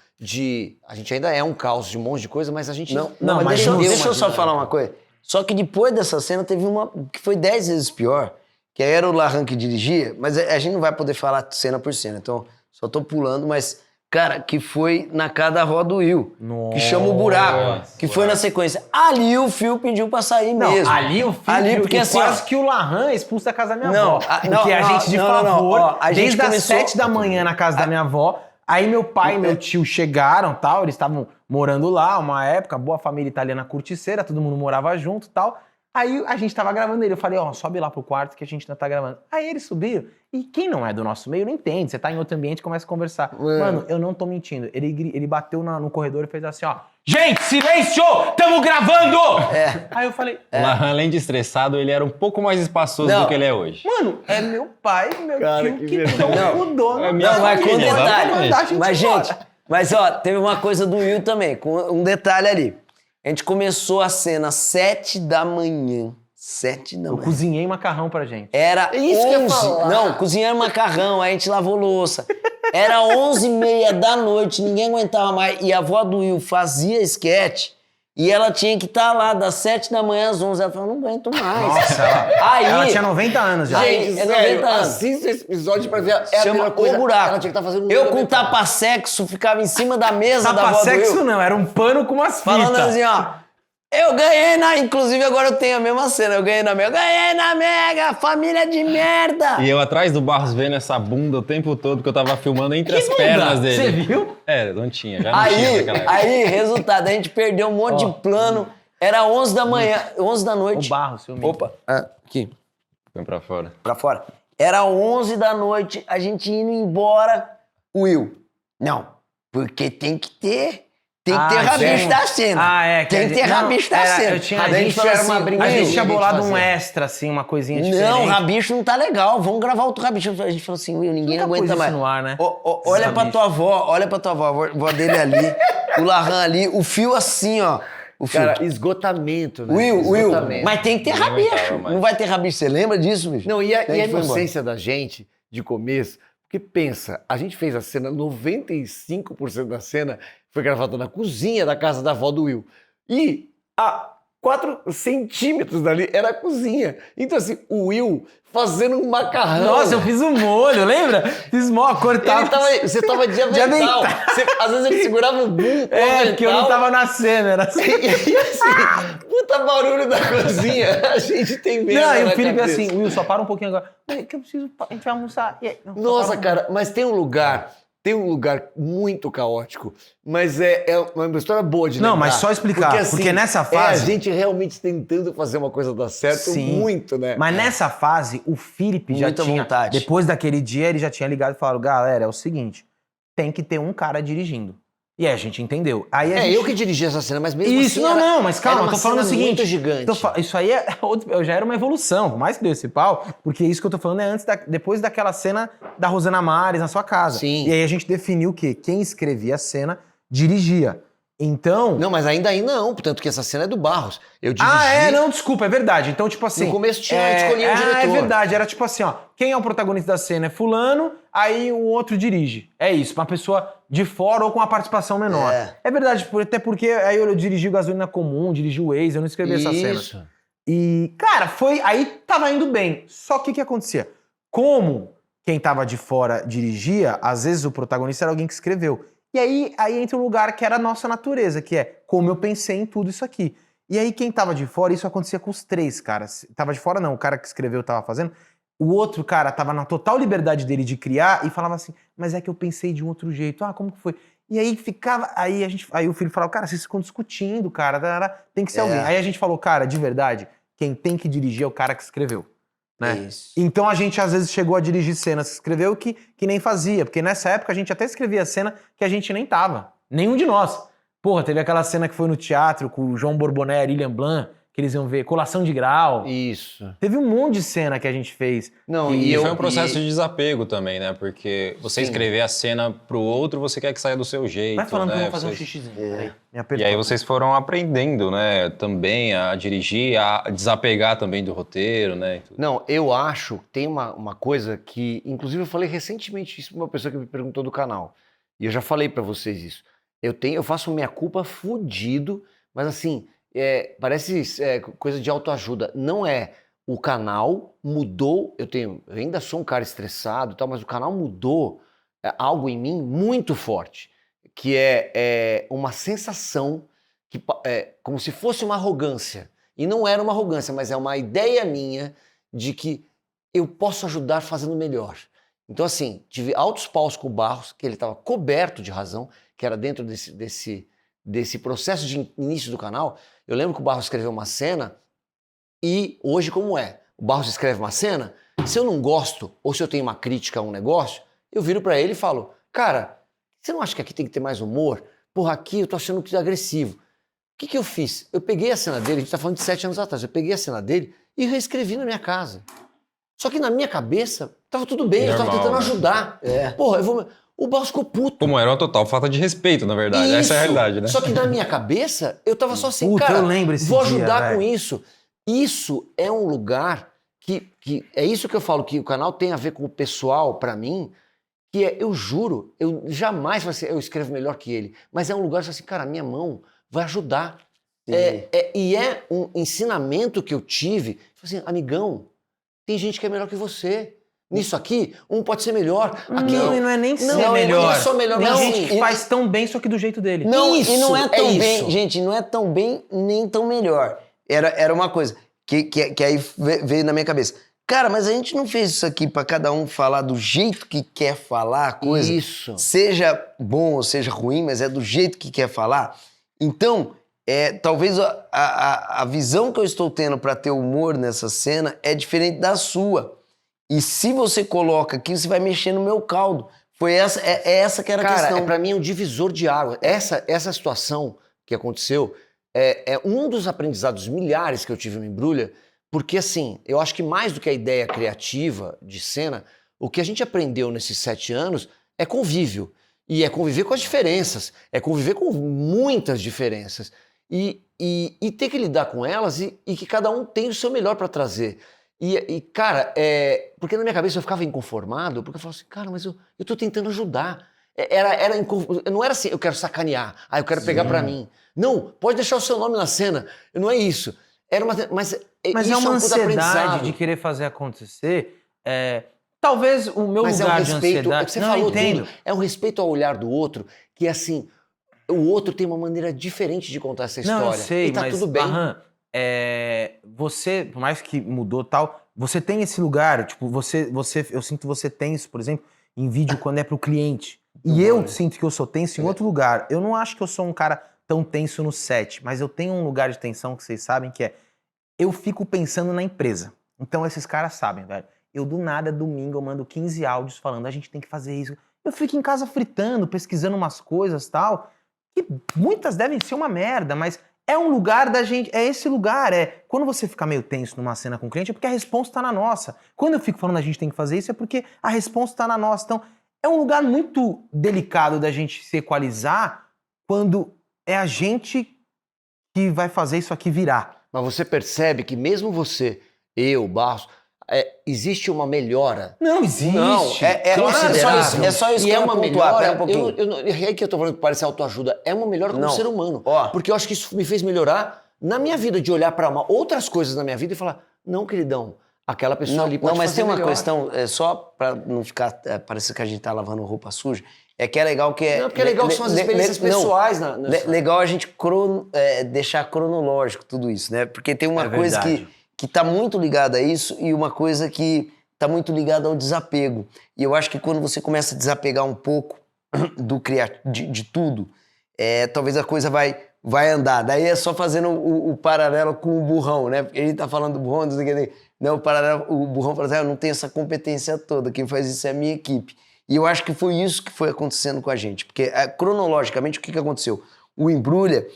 A gente ainda é um caos de um monte de coisa, mas a gente... Não, Não, mas mas deixa, não deu deixa uma eu só ajuda. falar uma coisa. Só que depois dessa cena teve uma que foi 10 vezes pior, que aí era o Larran que dirigia, mas a gente não vai poder falar cena por cena, então só tô pulando, mas, cara, que foi na casa da avó do Will, que chama o buraco, que foi na sequência. Ali o Phil pediu pra sair Não, mesmo. ali o filho, Ali, porque assim, quase ó, que o Larran é expulso da casa da minha Não, avó. não, Porque a não, gente, de não, não, favor, ó, a gente desde as começou- 7 da manhã na casa da minha avó, aí meu pai e meu tio chegaram, tal, eles estavam morando lá, uma época, boa família italiana curticeira, todo mundo morava junto, tal. Aí a gente tava gravando ele, eu falei, ó, sobe lá pro quarto que a gente ainda tá gravando. Aí eles subiram, e quem não é do nosso meio não entende, você tá em outro ambiente e começa a conversar. Mano, eu não tô mentindo, ele bateu no corredor e fez assim, ó, gente, silêncio, tamo gravando! Aí eu falei, O Larran, além de estressado, ele era um pouco mais espaçoso Não. do que ele é hoje. mano, é meu pai e meu Cara, tio que que vergonha. estão o dono. É minha Não, mas com família, detalhe. exatamente. Mas, gente, mas ó, teve uma coisa do Will também, com um detalhe ali. A gente começou a cena às 7 da manhã. 7 da Eu manhã. cozinhei macarrão pra gente. Era Isso que eu ia 11. falar. Não, cozinhando macarrão, aí a gente lavou louça. Era 11h30 da noite, ninguém aguentava mais. E a avó do Will fazia esquete e ela tinha que estar lá das 7 da manhã às 11. Ela falou, não aguento mais. Nossa, Aí, ela tinha 90 anos já. Aí, Gente, é sério, 90 anos. assista esse episódio pra ver. É a chama melhor coisa. O Buraco. Ela tinha que estar fazendo um Eu número com detalhe. tapa-sexo ficava em cima da mesa da avó do Tapa-sexo Will. não, era um pano com umas Falando fitas. assim, ó. Eu ganhei na... Inclusive, agora eu tenho a mesma cena. Eu ganhei na Mega, família de merda. E eu atrás do Barros vendo essa bunda o tempo todo, que eu tava filmando entre as bunda? pernas dele. Você viu? É, não tinha, já não tinha naquela época. Aí, resultado, a gente perdeu um monte de plano. Era 11 da manhã, 11 da O noite. barro, seu amigo. Opa, aqui, Põe pra fora. pra fora. Era 11 da noite, a gente indo embora. Will, não, porque tem que ter rabicho sim. da cena. Ah, é. Tem que ter rabicho da cena. A Daí gente falou era assim, uma brincadeira. A gente tinha Will, bolado um fazia. extra, assim, uma coisinha diferente. Não, rabicho não tá legal, vamos gravar outro rabicho. A gente falou assim, Will, ninguém Nunca pôs aguenta isso mais. no ar, né? Olha pra rabicho. tua avó, olha pra tua avó, a avó dele ali, o Larran ali, o Fio assim, ó. O Fio. Cara, esgotamento, né? Will, Esgotamento. mas tem que ter Ninguém rabicho. aguentava mais. Não vai ter rabicho, você lembra disso, bicho? Não, e a Daí a gente foi inocência da gente, de começo, porque pensa, a gente fez a cena, 95% da cena foi gravada na cozinha da casa da avó do Will. E a 4 centímetros dali era a cozinha. Então, assim, o Will fazendo um macarrão. Nossa, eu fiz um molho, lembra? Fiz mó, cortava. Você tava de avental. avental. Às vezes ele segurava o boom. É, porque eu não tava na cena, era assim. E assim, puta barulho da cozinha. A gente tem medo. Não, e o na Felipe cabeça. assim, Will, só para um pouquinho agora. Mas é que eu preciso, a gente vai almoçar. E aí, não, só Nossa, para um cara, mas tem um lugar muito caótico, mas é uma história boa de Não, lembrar. mas só explicar, porque nessa É fase- a gente realmente tentando fazer uma coisa dar certo Sim. muito, né? Mas nessa fase, o Felipe já Muita tinha... vontade. Depois daquele dia, ele já tinha ligado e falado, galera, é o seguinte, tem que ter um cara dirigindo. E aí a gente entendeu. Aí a gente... eu que dirigi essa cena, mas mesmo Isso, assim... não, mas calma, era eu tô uma falando o cena seguinte. muito gigante. Isso aí já era uma evolução, por mais que deu esse pau, porque isso que eu tô falando é depois daquela cena da Rosana Mares na sua casa. Sim. E aí a gente definiu que quem escrevia a cena dirigia. Então... Não, mas ainda aí não, portanto que essa cena é do Barros. Eu dirigi... não, desculpa, é verdade. Então, tipo assim... No começo tinha, escolhia um diretor. É verdade, era tipo assim, ó, quem é o protagonista da cena é fulano, aí o outro dirige. É isso, uma pessoa de fora ou com uma participação menor. É verdade, até porque aí eu dirigi o Gasolina Comum, dirigi o Waze, eu não escrevi essa cena. Isso. E, cara, aí tava indo bem. Só que o que acontecia? Como quem tava de fora dirigia, às vezes o protagonista era alguém que escreveu. E aí entra um lugar que era a nossa natureza, que é como eu pensei em tudo isso aqui. E aí quem tava de fora, isso acontecia com os três caras. Tava de fora não, o cara que escreveu tava fazendo. O outro cara tava na total liberdade dele de criar e falava assim, mas é que eu pensei de um outro jeito. Ah, como que foi? E aí ficava, aí o filho falava, cara, vocês ficam discutindo, cara, tem que ser alguém. Aí a gente falou, cara, de verdade, quem tem que dirigir é o cara que escreveu. Né? Isso. Então a gente às vezes chegou a dirigir cenas que escreveu que nem fazia, porque nessa época a gente até escrevia cena que a gente nem tava, nenhum de nós. Porra, teve aquela cena que foi no teatro com o João Borboné e a Lilian Blanc, que eles iam ver Colação de Grau. Isso. Teve um monte de cena que a gente fez. Não, E eu, foi um processo de desapego também, né? Porque você Sim. escrever a cena pro outro, você quer que saia do seu jeito, Vai falando que eu né? vou fazer um Vocês- xixizinho. Peraí, me E apertou. aí vocês foram aprendendo, né? Também a dirigir, a desapegar também do roteiro, né? e tudo. Não, eu acho, tem uma coisa que, inclusive eu falei recentemente isso pra uma pessoa que me perguntou do canal, e eu já falei pra vocês isso. Eu faço minha culpa fudido, mas assim, parece coisa de autoajuda. Não é. O canal mudou, eu ainda sou um cara estressado e tal, mas o canal mudou algo em mim muito forte, que é uma sensação, como se fosse uma arrogância. E não era uma arrogância, mas é uma ideia minha de que eu posso ajudar fazendo melhor. Então, assim, tive altos paus com o Barros, que ele estava coberto de razão, que era dentro desse processo de início do canal. Eu lembro que o Barros escreveu uma cena e hoje como é? O Barros escreve uma cena, se eu não gosto ou se eu tenho uma crítica a um negócio, eu viro pra ele e falo, cara, você não acha que aqui tem que ter mais humor? Porra, aqui eu tô achando que é agressivo. O que eu fiz? Eu peguei a cena dele, a gente tá falando de 7 anos atrás, eu peguei a cena dele e reescrevi na minha casa. Só que na minha cabeça, tava tudo bem, eu tava tentando ajudar. Porra, o Barros ficou puto. Como era uma total falta de respeito, na verdade. Essa é a realidade, né? Só que na minha cabeça, eu tava só assim, Puta, cara, eu lembro esse vou dia, ajudar velho. com isso. Isso é um lugar que é isso que eu falo, que o canal tem a ver com o pessoal, pra mim, que eu juro, eu jamais vai ser, eu escrevo melhor que ele, mas é um lugar assim, cara, minha mão vai ajudar. E é um ensinamento que eu tive, assim, amigão, tem gente que é melhor que você. Nisso aqui, um pode ser melhor. Aqui, Não, e não é nem ser não melhor. Não é só melhor, Tem não. gente que faz tão bem, só que do jeito dele. Não, Isso, e não é tão é bem, isso. gente, não é tão bem nem tão melhor. Era uma coisa que aí veio na minha cabeça. Cara, mas a gente não fez isso aqui pra cada um falar do jeito que quer falar a coisa. Isso. Seja bom ou seja ruim, mas é do jeito que quer falar. Então, talvez a visão que eu estou tendo pra ter humor nessa cena é diferente da sua. E se você coloca aqui, você vai mexer no meu caldo. Foi essa que era a questão. Pra mim é um divisor de água. Essa situação que aconteceu é um dos aprendizados milhares que eu tive no Embrulha, porque assim, eu acho que mais do que a ideia criativa de cena, o que a gente aprendeu nesses 7 anos é convívio. E é conviver com as diferenças, é conviver com muitas diferenças. E ter que lidar com elas e que cada um tem o seu melhor pra trazer. Cara, porque na minha cabeça eu ficava inconformado, porque eu falava assim, cara, mas eu tô tentando ajudar. Não era assim, eu quero sacanear, eu quero pegar pra mim. Não, pode deixar o seu nome na cena, não é isso. Mas Mas isso é uma um puta aprendizado. ansiedade de querer fazer acontecer. Talvez o meu Mas lugar é um de respeito, ansiedade... que você não, falou eu entendo. tudo, é um respeito ao olhar do outro, que assim, o outro tem uma maneira diferente de contar essa história. Não, eu sei, e tá mas, tudo bem. Aham, você, por mais que mudou tal, você tem esse lugar, tipo, eu sinto que você tenso, por exemplo, em vídeo quando é pro cliente. E eu sinto que eu sou tenso em outro lugar. Eu não acho que eu sou um cara tão tenso no set, mas eu tenho um lugar de tensão que vocês sabem que eu fico pensando na empresa. Então esses caras sabem, velho. Eu do nada, domingo, eu mando 15 áudios falando, a gente tem que fazer isso. Eu fico em casa fritando, pesquisando umas coisas tal, que muitas devem ser uma merda, mas é um lugar da gente, é esse lugar, quando você fica meio tenso numa cena com o cliente, é porque a resposta tá na nossa. Quando eu fico falando a gente tem que fazer isso, é porque a resposta tá na nossa. Então, é um lugar muito delicado da gente se equalizar quando é a gente que vai fazer isso aqui virar. Mas você percebe que mesmo você, eu, Barros, existe uma melhora. Não existe. Não, Considerável. é só isso E que é eu uma vou pontuar, melhora. pera um pouquinho. É aí que eu tô falando que parece autoajuda. É uma melhora como Não. ser humano. Ó. Porque eu acho que isso me fez melhorar na minha vida, de olhar pra outras coisas na minha vida e falar: não, queridão, aquela pessoa ali pode Não, mas fazer tem uma melhor. questão, só pra não ficar, parecer que a gente tá lavando roupa suja, que é legal que Não, porque é legal que são as experiências pessoais. Legal a gente deixar cronológico tudo isso, né? Porque tem uma coisa verdade. que tá muito ligada a isso e uma coisa que tá muito ligada ao desapego. E eu acho que quando você começa a desapegar um pouco de tudo, talvez a coisa vai andar. Daí é só fazendo o paralelo com o burrão, né? Porque ele tá falando do burrão, não sei o que. Não, o burrão fala assim, eu não tenho essa competência toda, quem faz isso é a minha equipe. E eu acho que foi isso que foi acontecendo com a gente. Porque, cronologicamente, o que aconteceu? O Embrulha,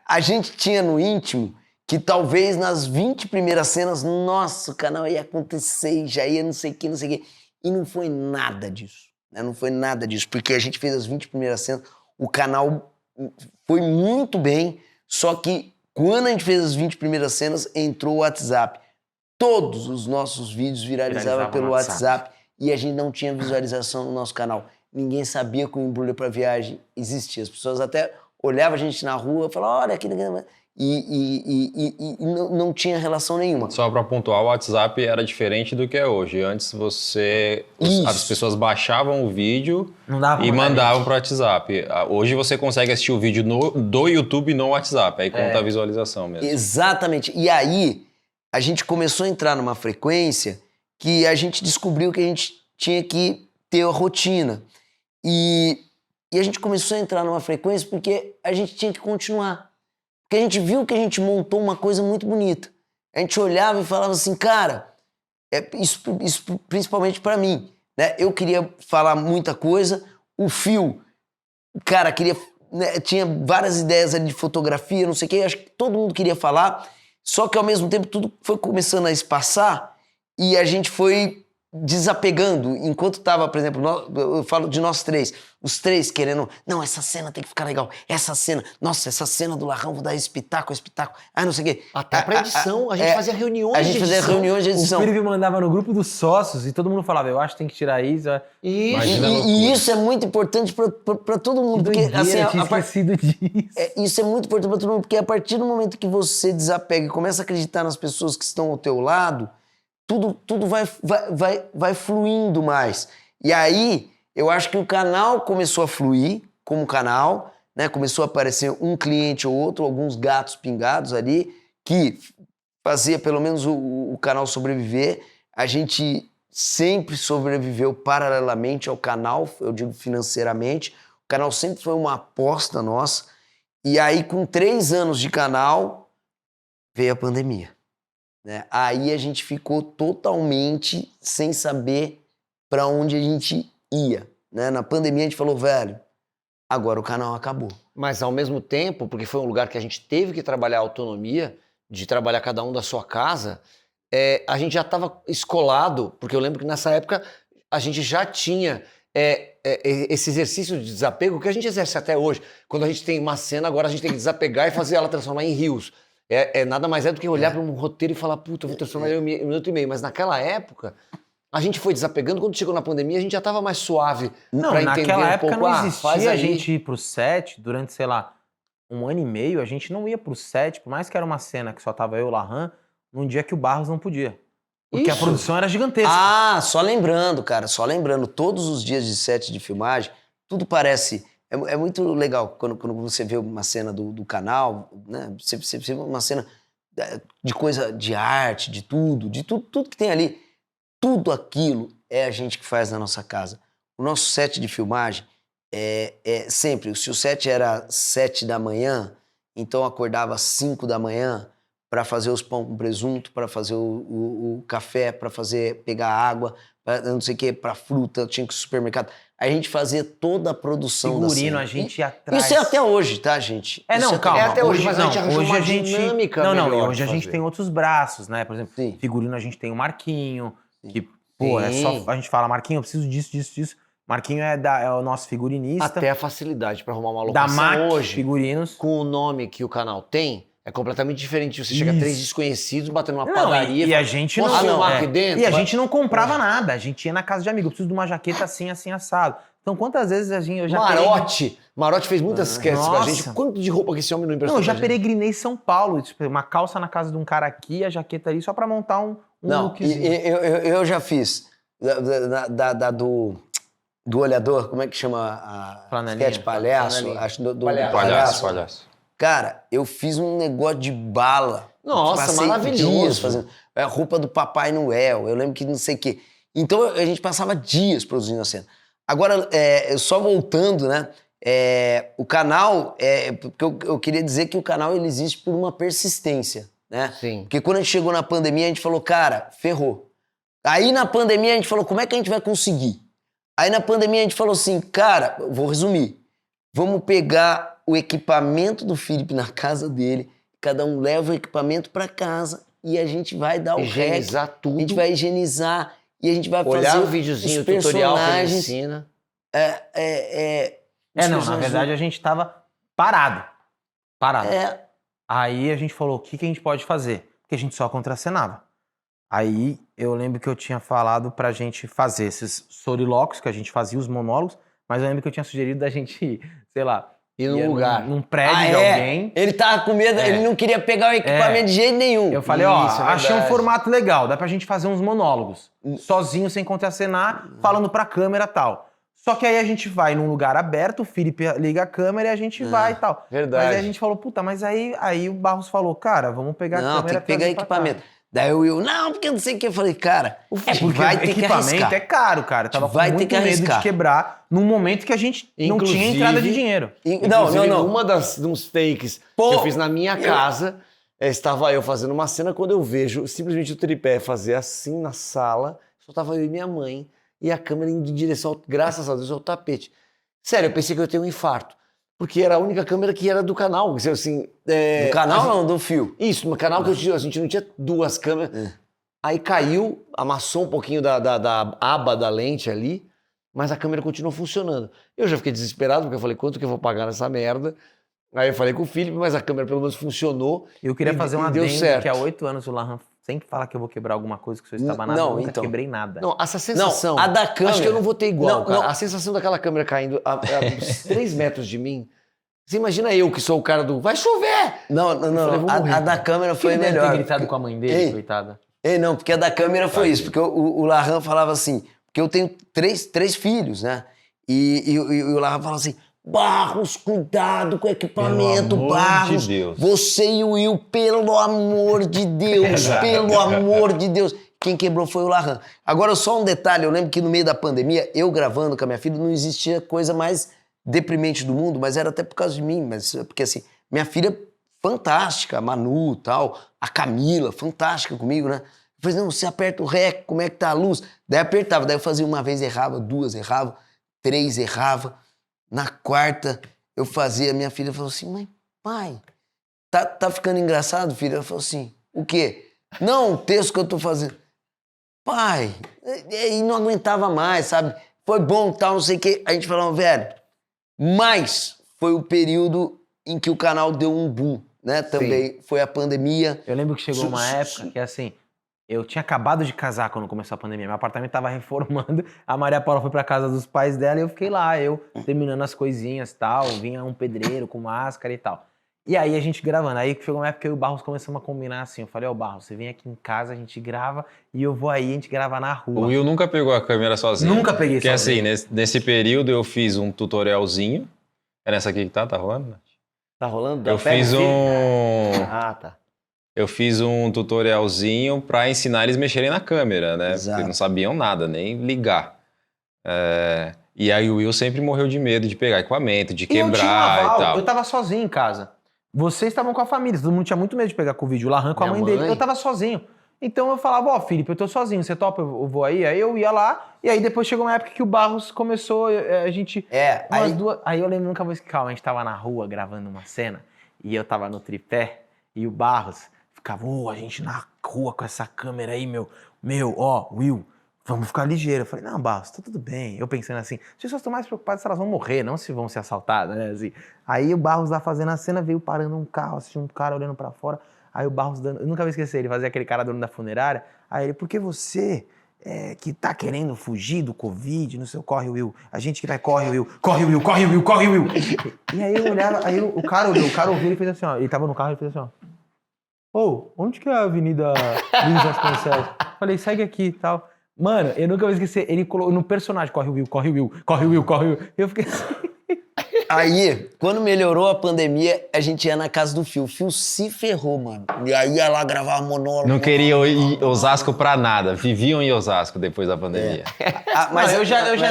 a gente tinha no íntimo que talvez nas 20 primeiras cenas, nossa, o canal ia acontecer, já ia não sei o que. E não foi nada disso. Né? Não foi nada disso, porque a gente fez as 20 primeiras cenas, o canal foi muito bem, só que quando a gente fez as 20 primeiras cenas, entrou o WhatsApp. Todos os nossos vídeos viralizavam pelo WhatsApp e a gente não tinha visualização no nosso canal. ninguém sabia que o Embrulha pra Viagem existia. As pessoas até olhavam a gente na rua e falavam, olha aqui... E não tinha relação nenhuma. Só para pontuar, o WhatsApp era diferente do que é hoje. Antes as pessoas baixavam o vídeo Não dava pra e mandar mandavam para o WhatsApp. Hoje você consegue assistir o vídeo do YouTube no WhatsApp, aí conta a visualização mesmo. Exatamente. E aí a gente começou a entrar numa frequência que a gente descobriu que a gente tinha que ter a rotina. E a gente começou a entrar numa frequência porque a gente tinha que continuar. Porque a gente viu que a gente montou uma coisa muito bonita. A gente olhava e falava assim, cara, isso principalmente pra mim, né? Eu queria falar muita coisa, o Phil, cara, queria, né, tinha várias ideias ali de fotografia, não sei o quê, acho que todo mundo queria falar, só que ao mesmo tempo tudo foi começando a espaçar e a gente foi desapegando, enquanto tava, por exemplo, eu falo de nós três, os três querendo, não, essa cena tem que ficar legal, essa cena, nossa, essa cena do Larrão, vou dar espetáculo, não sei o quê. Até pra edição, a gente fazia reuniões A gente fazia reuniões de O edição. Felipe mandava no grupo dos sócios e todo mundo falava, eu acho que tem que tirar isso. Imagina a loucura. E isso é muito importante pra todo mundo, porque assim, eu tinha esquecido disso. isso é muito importante pra todo mundo, porque a partir do momento que você desapega e começa a acreditar nas pessoas que estão ao teu lado, tudo vai fluindo mais. E aí, eu acho que o canal começou a fluir como canal, né? Começou a aparecer um cliente ou outro, alguns gatos pingados ali, que fazia pelo menos o canal sobreviver. A gente sempre sobreviveu paralelamente ao canal, eu digo financeiramente. O canal sempre foi uma aposta nossa. E aí, com 3 anos de canal, veio a pandemia. Né? Aí a gente ficou totalmente sem saber para onde a gente ia. Né? Na pandemia a gente falou, velho, agora o canal acabou. Mas ao mesmo tempo, porque foi um lugar que a gente teve que trabalhar a autonomia, de trabalhar cada um da sua casa, a gente já estava escolado, porque eu lembro que nessa época a gente já tinha esse exercício de desapego que a gente exerce até hoje. Quando a gente tem uma cena, agora a gente tem que desapegar e fazer ela transformar em rios. Nada mais do que olhar para um roteiro e falar, puta, eu vou transformar em 1 minuto e meio. Mas naquela época, a gente foi desapegando. Quando chegou na pandemia, a gente já estava mais suave para entender naquela um época pouco. não Faz existia a aí. gente ir pro set durante, sei lá, 1 ano e meio. A gente não ia pro set, por mais que era uma cena que só tava eu e o Larran, num dia que o Barros não podia. Porque a Isso. produção era gigantesca. Ah, só lembrando, cara, todos os dias de set de filmagem, tudo parece... É muito legal quando você vê uma cena do canal, né? Você vê uma cena de coisa, de arte, de tudo que tem ali. Tudo aquilo é a gente que faz na nossa casa. O nosso set de filmagem sempre, se o set era 7 da manhã, então eu acordava às 5 da manhã para fazer os pão com presunto, para fazer o café, para pegar água, pra, não sei o que, para fruta, eu tinha que ir ao supermercado. A gente fazia toda a produção da Figurino, cena. a gente ia atrás. Isso é até hoje, tá, gente? Não, Isso calma. até hoje, mas a gente arranjou hoje uma a gente dinâmica Não, melhor e hoje a de gente fazer. tem outros braços, né? Por exemplo, Sim. figurino a gente tem o Marquinho, que, pô, Sim. só a gente fala, Marquinho, eu preciso disso. Marquinho é o nosso figurinista. Até a facilidade para arrumar uma da locação MAC hoje, Figurinos. com o nome que o canal tem, é completamente diferente. Você chega a Isso. 3 desconhecidos, batendo uma Não, padaria. e fala, a gente "Posso não... filmar aqui dentro?" E a gente não comprava nada, a gente ia na casa de amigo, eu preciso de uma jaqueta assim, assado. Então quantas vezes eu já Marote fez muitas sketches com a gente. Nossa. Quanto de roupa que esse homem não emprestou Não, eu já pra gente? peregrinei São Paulo, tipo, uma calça na casa de um cara aqui, a jaqueta ali, só pra montar um Não, lookzinho. eu já fiz do olhador, como é que chama a Flanelinha. sketch palhaço? Flanelinha. Acho do Palhaço. Cara, eu fiz um negócio de bala. Nossa, Passei maravilhoso. dias fazendo a roupa do Papai Noel, eu lembro que não sei o quê. Então a gente passava dias produzindo a cena. Agora, só voltando, né? O canal, porque eu queria dizer que o canal ele existe por uma persistência, né? Sim. Porque quando a gente chegou na pandemia, a gente falou, cara, ferrou. Aí na pandemia a gente falou, como é que a gente vai conseguir? Aí na pandemia a gente falou assim, cara, vou resumir, vamos pegar o equipamento do Felipe na casa dele, cada um leva o equipamento para casa e a gente vai dar o Higienizar rec, tudo. a gente vai higienizar e a gente vai Olhar fazer o videozinho, os o tutorial que ele personagens. ensina. Os Não, na personagens- verdade a gente tava parado. É, Aí a gente falou, o que a gente pode fazer? Porque a gente só contracenava. Aí eu lembro que eu tinha falado pra gente fazer esses solilóquios, que a gente fazia os monólogos, mas eu lembro que eu tinha sugerido da gente ir, sei lá, E num ia lugar. num prédio de alguém. Ele tava com medo, É. ele não queria pegar o equipamento de jeito nenhum. Eu falei, ó, Isso, é achei um verdade. formato legal, dá pra gente fazer uns monólogos, sozinho, sem contracenar, falando pra câmera e tal. Só que aí a gente vai num lugar aberto, o Felipe liga a câmera e a gente vai e tal. Verdade. Mas aí a gente falou, puta, mas aí o Barros falou, cara, vamos pegar a Não, câmera tem que pegar e trazer pra cá. equipamento. Daí o Will, não, porque não sei o que. Eu falei, cara, É porque vai ter que equipamento arriscar. é caro, cara. Tava Vai com ter muito que medo arriscar. de quebrar num momento que a gente não tinha Inclusive- entrada de dinheiro. Inclusive, Não. Numa dos takes Pô, que eu fiz na minha casa, estava eu fazendo uma cena, quando eu vejo simplesmente o tripé fazer assim na sala, só tava eu e minha mãe, e a câmera indo em direção, graças a Deus, ao tapete. Sério, eu pensei que eu ia ter um infarto. Porque era a única câmera que era do canal. Assim, Do canal não, do fio. Isso, no canal que a gente não tinha duas câmeras. Aí caiu, amassou um pouquinho da aba da lente ali, mas a câmera continuou funcionando. Eu já fiquei desesperado, porque eu falei, quanto que eu vou pagar nessa merda? Aí eu falei com o Felipe, mas a câmera pelo menos funcionou. Eu queria E- fazer e um deu adendo certo. que há 8 anos o Larran sempre fala que eu vou quebrar alguma coisa, que se eu estava nada, Não, eu nunca então. quebrei nada. Não, essa sensação... Não, a da câmera. Acho que eu não vou ter igual, Não, cara. não. A sensação daquela câmera caindo a uns 3 metros de mim. Você imagina eu que sou o cara do... Vai chover! Não, falei, vou morrer, a da cara. câmera foi Ele deve melhor. ter gritado com a mãe dele, Ei. coitada. Não, porque a da câmera foi isso. Porque o Larran falava assim, porque eu tenho três filhos, né? E o Larran falava assim, Barros, cuidado com o equipamento, Pelo amor Barros. de Deus. Você e o Will, pelo amor de Deus, pelo amor de Deus. Quem quebrou foi o Larran. Agora, só um detalhe, eu lembro que no meio da pandemia, eu gravando com a minha filha, não existia coisa mais deprimente do mundo, mas era até por causa de mim, mas porque assim, minha filha fantástica, a Manu tal, a Camila, fantástica comigo, né? Eu falei, não, você aperta o REC, como é que tá a luz? Daí apertava, daí eu fazia uma vez, errava, 2 errava, 3 errava. Na 4ª, eu fazia, minha filha falou assim, mãe, pai, tá ficando engraçado, filha? Ela falou assim, o quê? Não, o texto que eu tô fazendo. Pai, e não aguentava mais, sabe? Foi bom, tal, não sei o quê. A gente falava, velho, mas foi o período em que o canal deu um boom, né? Também foi a pandemia. Eu lembro que chegou uma época que, assim, eu tinha acabado de casar quando começou a pandemia. Meu apartamento tava reformando, a Maria Paula foi pra casa dos pais dela e eu fiquei lá, eu terminando as coisinhas e tal. Vinha um pedreiro com máscara e tal. E aí a gente gravando. Aí chegou uma época que eu e o Barros começamos a combinar assim. Eu falei, ó, Barros, você vem aqui em casa, a gente grava e eu vou aí, a gente grava na O rua. Will nunca pegou a câmera sozinho. Nunca peguei Porque sozinho. assim, nesse período eu fiz um tutorialzinho. É nessa aqui que tá rolando? Nath? Tá rolando? Eu Pega fiz o fio. um... Ah, tá. Eu fiz um tutorialzinho pra ensinar eles a mexerem na câmera, né? Exato. Porque eles não sabiam nada, nem ligar. E aí o Will sempre morreu de medo de pegar equipamento, de E eu tinha um quebrar aval, e tal. eu tava sozinho em casa. Vocês estavam com a família, todo mundo tinha muito medo de pegar Covid. O Larran com a Minha mãe dele, mãe. eu tava sozinho. Então eu falava, ó, Felipe, eu tô sozinho, você topa, eu vou aí? Aí eu ia lá, e aí depois chegou uma época que o Barros começou, a gente... Aí eu lembro, nunca vou esquecer, calma, a gente tava na rua gravando uma cena, e eu tava no tripé, e o Barros ficava, a gente na rua com essa câmera aí, ó, Will, vamos ficar ligeiro. Eu falei, não, Barros, tá tudo bem. Eu pensando assim, as pessoas estão mais preocupadas se elas vão morrer, não se vão ser assaltadas, né? Assim. Aí o Barros lá fazendo a cena, veio parando um carro, assim, um cara olhando pra fora. Aí o Barros dando, eu nunca vou esquecer, ele fazia aquele cara dono da funerária. Aí ele, porque você que tá querendo fugir do Covid, não sei, corre, Will. A gente que vai, corre, Will. Corre, Will, corre, Will, corre, Will. E aí eu olhava, aí o cara ouviu e fez assim, ó. Ele tava no carro e fez assim, ó. Onde que é a Avenida Luiz Vasconcelos? Falei, segue aqui e tal. Mano, eu nunca vou esquecer, ele colocou no personagem, corre o Will, corre o Will, corre o Will, corre o Will. Eu fiquei assim... Aí, quando melhorou a pandemia, a gente ia na casa do Fio. O Fio se ferrou, mano. E aí ia lá gravar monólogo. Não queriam ir Osasco pra nada. Viviam em Osasco depois da pandemia. Mas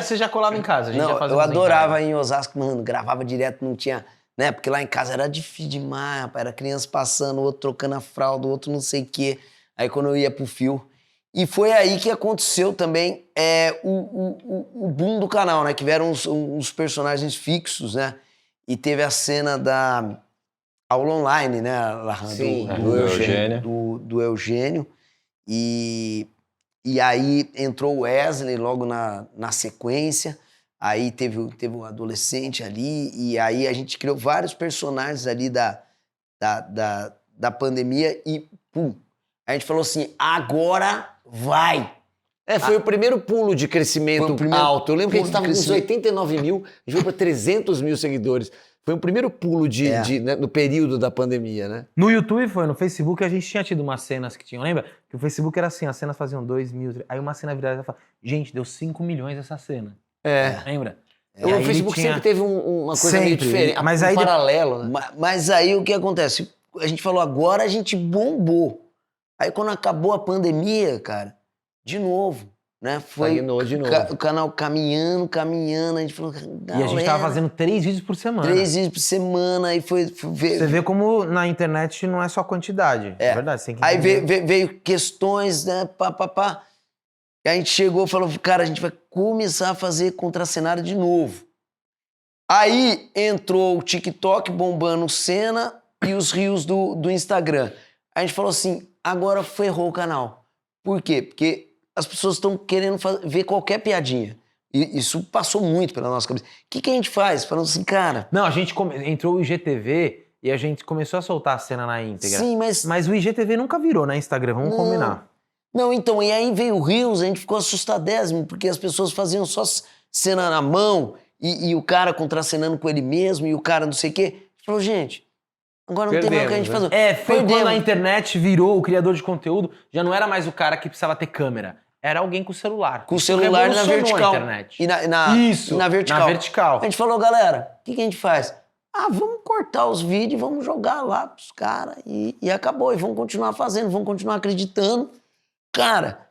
você já colava em casa, a gente já Não, fazia eu uns em adorava casa. ir em Osasco, mano. Gravava direto, não tinha... Né? Porque lá em casa era difícil demais, rapaz. Era criança passando, o outro trocando a fralda, o outro não sei o quê. Aí quando eu ia pro Fio... E foi aí que aconteceu também o boom do canal, né? Que vieram uns personagens fixos, né? E teve a cena da aula online, né, Larran? Sim, do Eugênio. Do Eugênio. E aí entrou o Wesley logo na sequência. Aí teve um adolescente ali. E aí a gente criou vários personagens ali da pandemia. E, pum, a gente falou assim, agora vai! Foi o primeiro pulo de Foi crescimento o primeiro alto. Eu lembro que a gente pulo estava de com uns crescimento. 89 mil, a gente foi para 300 mil seguidores. Foi o primeiro pulo né, no período da pandemia, né? No YouTube foi, no Facebook a gente tinha tido umas cenas que tinham, lembra? Que o Facebook era assim, as cenas faziam 2 mil, aí uma cena virada e falava, gente, deu 5 milhões essa cena. Lembra? E aí O ele Facebook tinha- sempre teve uma coisa meio Sempre, diferente, mas um aí paralelo, né? Mas aí o que acontece? A gente falou, agora a gente bombou. Aí quando acabou a pandemia, cara, de novo, né? Foi Estagnou de novo. o canal caminhando, a gente falou, E a gente tava fazendo 3 vídeos por semana. 3 vídeos por semana, aí foi ver. Você vê como na internet não é só quantidade. É verdade, você tem que Aí entender. veio questões, né? Pá. E a gente chegou e falou, cara, a gente vai começar a fazer contracenário de novo. Aí entrou o TikTok bombando cena e os reels do Instagram. A gente falou assim, agora ferrou o canal. Por quê? Porque as pessoas estão querendo ver qualquer piadinha. E isso passou muito pela nossa cabeça. O que a gente faz? Falando assim, cara... Não, a gente entrou o IGTV e a gente começou a soltar a cena na íntegra. Sim, mas... Mas o IGTV nunca virou na Instagram, vamos combinar. Não, então, e aí veio o Reels, a gente ficou assustadésimo, porque as pessoas faziam só cena na mão e o cara contracenando com ele mesmo e o cara não sei o quê. A gente falou, gente, agora não tem mais o que a gente Perdemos, fazer. Foi Perdemos. quando a internet virou o criador de conteúdo, já não era mais o cara que precisava ter câmera, era alguém com o celular. Com o Isso celular na revolucionou vertical. a internet. E na Isso, na vertical. na vertical. A gente falou, galera, o que a gente faz? Vamos cortar os vídeos e vamos jogar lá pros caras. E acabou. E vamos continuar fazendo, vamos continuar acreditando. Cara,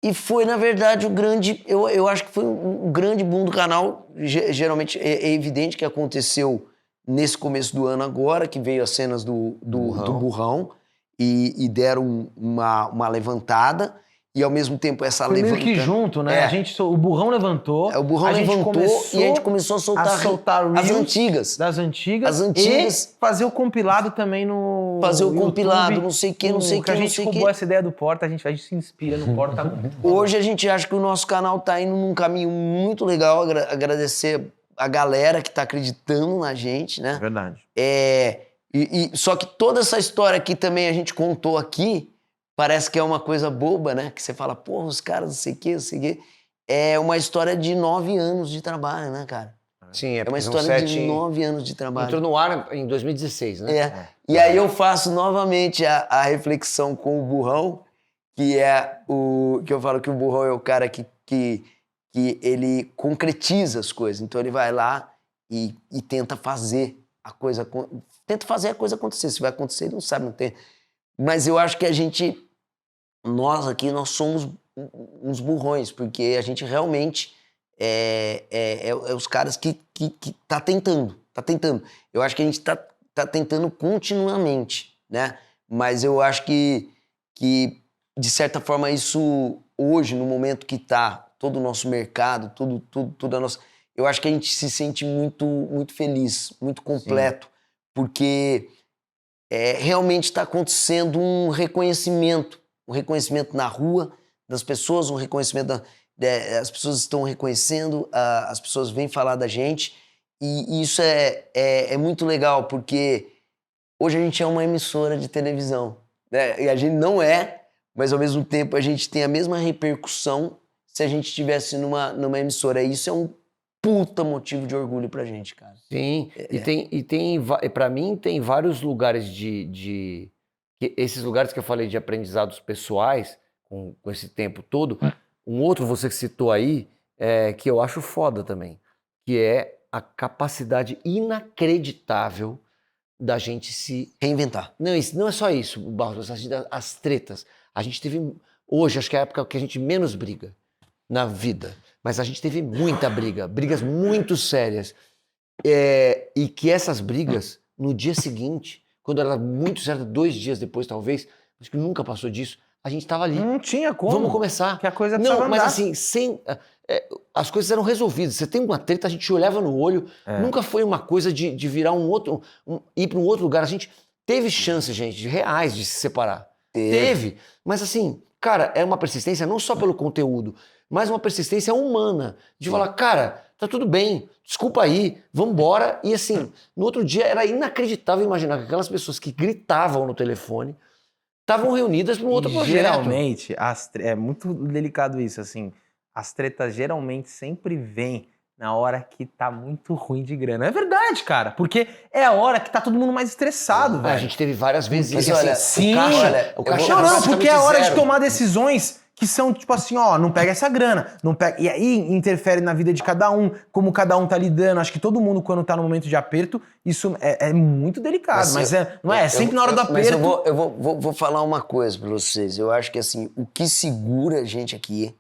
e foi, na verdade, o grande... Eu acho que foi um grande boom do canal. Geralmente é evidente que aconteceu nesse começo do ano agora, que veio as cenas do burrão e deram uma levantada. E, ao mesmo tempo, essa Foi meio levantada... que junto, né? O burrão levantou. O burrão a gente levantou e a gente começou a soltar reels as antigas. das antigas. As antigas. E fazer o compilado também no Fazer o YouTube, compilado, não sei o que, não sei o que, a não gente sei o roubou que. essa ideia do Porta, a gente se inspira no Porta. Hoje a gente acha que o nosso canal tá indo num caminho muito legal. Agradecer a galera que tá acreditando na gente, né? Verdade. Só que toda essa história que também a gente contou aqui, parece que é uma coisa boba, né? Que você fala, porra, os caras não sei o que. É uma história de 9 anos de trabalho, né, cara? Sim, É uma história de 9 anos de trabalho. Entrou no ar em 2016, né? E aí eu faço novamente a reflexão com o burrão, que é o que eu falo que o burrão é o cara que ele concretiza as coisas. Então ele vai lá e tenta fazer a coisa acontecer. Se vai acontecer, ele não sabe, não tem. Mas eu acho que nós aqui, nós somos uns burrões, porque a gente realmente é os caras que tá tentando. Eu acho que a gente tá tentando continuamente, né? Mas eu acho que de certa forma, isso hoje, no momento que tá todo o nosso mercado, tudo a nossa... Eu acho que a gente se sente muito, muito feliz, muito completo, porque realmente está acontecendo um reconhecimento na rua das pessoas, um reconhecimento as pessoas estão reconhecendo, as pessoas vêm falar da gente, e isso é muito legal, porque hoje a gente é uma emissora de televisão, né? E a gente não mas ao mesmo tempo a gente tem a mesma repercussão se a gente estivesse numa emissora. E isso é um puta motivo de orgulho pra gente, cara. Sim, para mim tem vários lugares esses lugares que eu falei de aprendizados pessoais, com esse tempo todo. Um outro, você que citou aí, que eu acho foda também, que é a capacidade inacreditável da gente se reinventar. Não, não é só isso, Barros, as tretas. A gente teve, hoje, acho que é a época que a gente menos briga na vida, mas a gente teve muita brigas muito sérias. E que essas brigas, no dia seguinte, quando era muito certo, 2 dias depois talvez, acho que nunca passou disso, a gente estava ali. Não tinha como. Vamos começar. Que a coisa precisava Não, mas andar. assim, as coisas eram resolvidas. Você tem uma treta, a gente olhava no olho, nunca foi uma coisa de virar ir para um outro lugar. A gente teve chances, gente, reais de se separar. Teve. Mas assim, cara, é uma persistência não só pelo conteúdo, mas uma persistência humana. De falar, cara, tá tudo bem, desculpa aí, vambora. E assim, no outro dia era inacreditável imaginar que aquelas pessoas que gritavam no telefone estavam reunidas para um outro E projeto. geralmente, é muito delicado isso, assim, as tretas geralmente sempre vêm na hora que tá muito ruim de grana. É verdade, cara, porque é a hora que tá todo mundo mais estressado, A velho. gente teve várias vezes Mas isso. olha, sim, o caixa Não, era não, porque é a hora de zero. tomar decisões que são tipo assim, ó, não pega essa grana, não pega. E aí interfere na vida de cada um, como cada um tá lidando. Acho que todo mundo, quando tá no momento de aperto, isso é muito delicado. Mas não é sempre na hora do aperto. Mas eu vou falar uma coisa pra vocês. Eu acho que assim, o que segura a gente aqui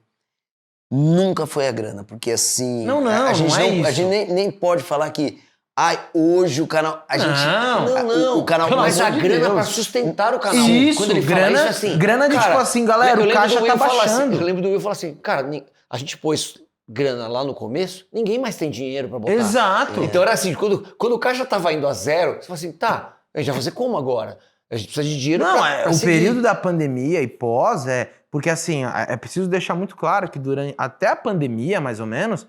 nunca foi a grana. Porque assim. Não, a gente não é isso. A gente nem pode falar que. Ai, hoje o canal. A gente. Não. O canal. Pelo Mas amor a de grana Deus. pra sustentar o canal. Isso, Quando ele grana, fala isso assim. grana de cara, tipo assim, galera, eu o lembro caixa do tá Will falar assim, baixando. eu lembro do Will falar assim, cara, a gente pôs grana lá no começo, ninguém mais tem dinheiro pra botar. Exato. Então era assim, quando o caixa tava indo a zero, você fala assim, tá, a gente vai fazer como agora? A gente precisa de dinheiro Não, pra o seguir. período da pandemia e pós porque assim, é preciso deixar muito claro que até a pandemia, mais ou menos,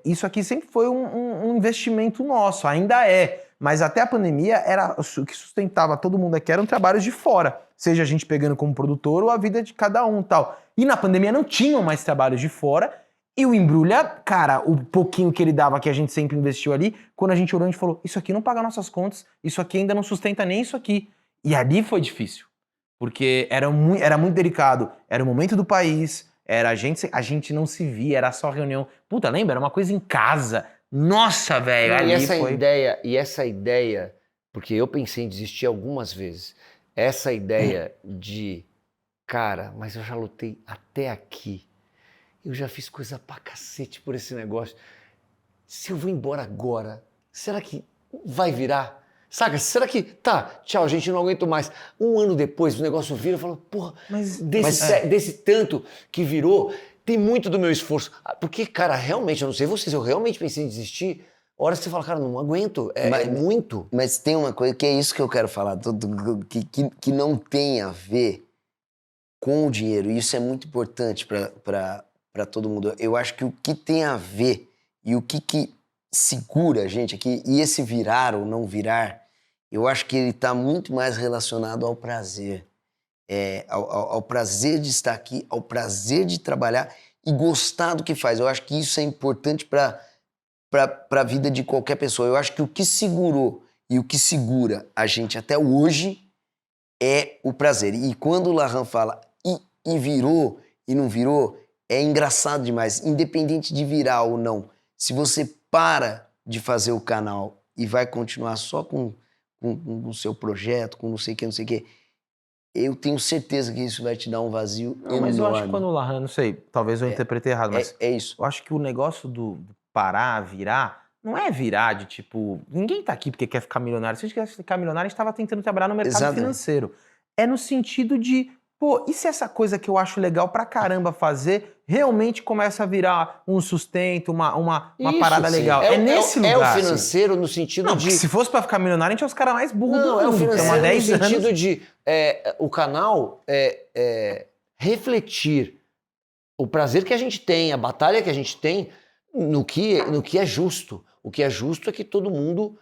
isso aqui sempre foi um investimento nosso, ainda é. Mas até a pandemia, o que sustentava todo mundo aqui eram trabalhos de fora. Seja a gente pegando como produtor ou a vida de cada um e tal. E na pandemia não tinham mais trabalhos de fora. E o Embrulha, cara, o pouquinho que ele dava, que a gente sempre investiu ali, quando a gente olhou, a gente falou, isso aqui não paga nossas contas, isso aqui ainda não sustenta nem isso aqui. E ali foi difícil. Porque era muito delicado. Era o momento do país, a gente não se via, era só reunião. Puta, lembra? Era uma coisa em casa. Nossa, velho, ali E essa ideia, porque eu pensei em desistir algumas vezes, essa ideia de, cara, mas eu já lutei até aqui, eu já fiz coisa pra cacete por esse negócio, se eu vou embora agora, será que vai virar? Saca? Será que, tá, tchau, gente, não aguento mais. Um ano depois o negócio vira, eu falo, porra, desse tanto que virou, tem muito do meu esforço. Porque, cara, realmente, eu não sei vocês, eu realmente pensei em desistir. Hora você fala, cara, não aguento, é muito. Mas tem uma coisa que é isso que eu quero falar, que não tem a ver com o dinheiro. E isso é muito importante para todo mundo. Eu acho que o que tem a ver e o que segura a gente aqui, e esse virar ou não virar, eu acho que ele está muito mais relacionado ao prazer. Ao prazer de estar aqui, ao prazer de trabalhar e gostar do que faz. Eu acho que isso é importante para a vida de qualquer pessoa. Eu acho que o que segurou e o que segura a gente até hoje é o prazer. E quando o Lahan fala e virou e não virou, é engraçado demais. Independente de virar ou não, se você para de fazer o canal e vai continuar só com o seu projeto, com não sei o que, eu tenho certeza que isso vai te dar um vazio enorme. Mas eu acho que quando o Lahan, não sei, talvez eu interpretei errado, mas é isso. eu acho que o negócio do parar, virar, não é virar de tipo, ninguém tá aqui porque quer ficar milionário. Se a gente quer ficar milionário, a gente tava tentando trabalhar no mercado financeiro. É no sentido de, pô, e se essa coisa que eu acho legal pra caramba fazer realmente começa a virar um sustento, uma parada legal? É nesse lugar. É o financeiro no sentido não, de... se fosse pra ficar milionário, a gente é os caras mais burros do mundo. Não, é o financeiro no sentido anos. de o canal refletir o prazer que a gente tem, a batalha que a gente tem no que é justo. O que é justo é que todo mundo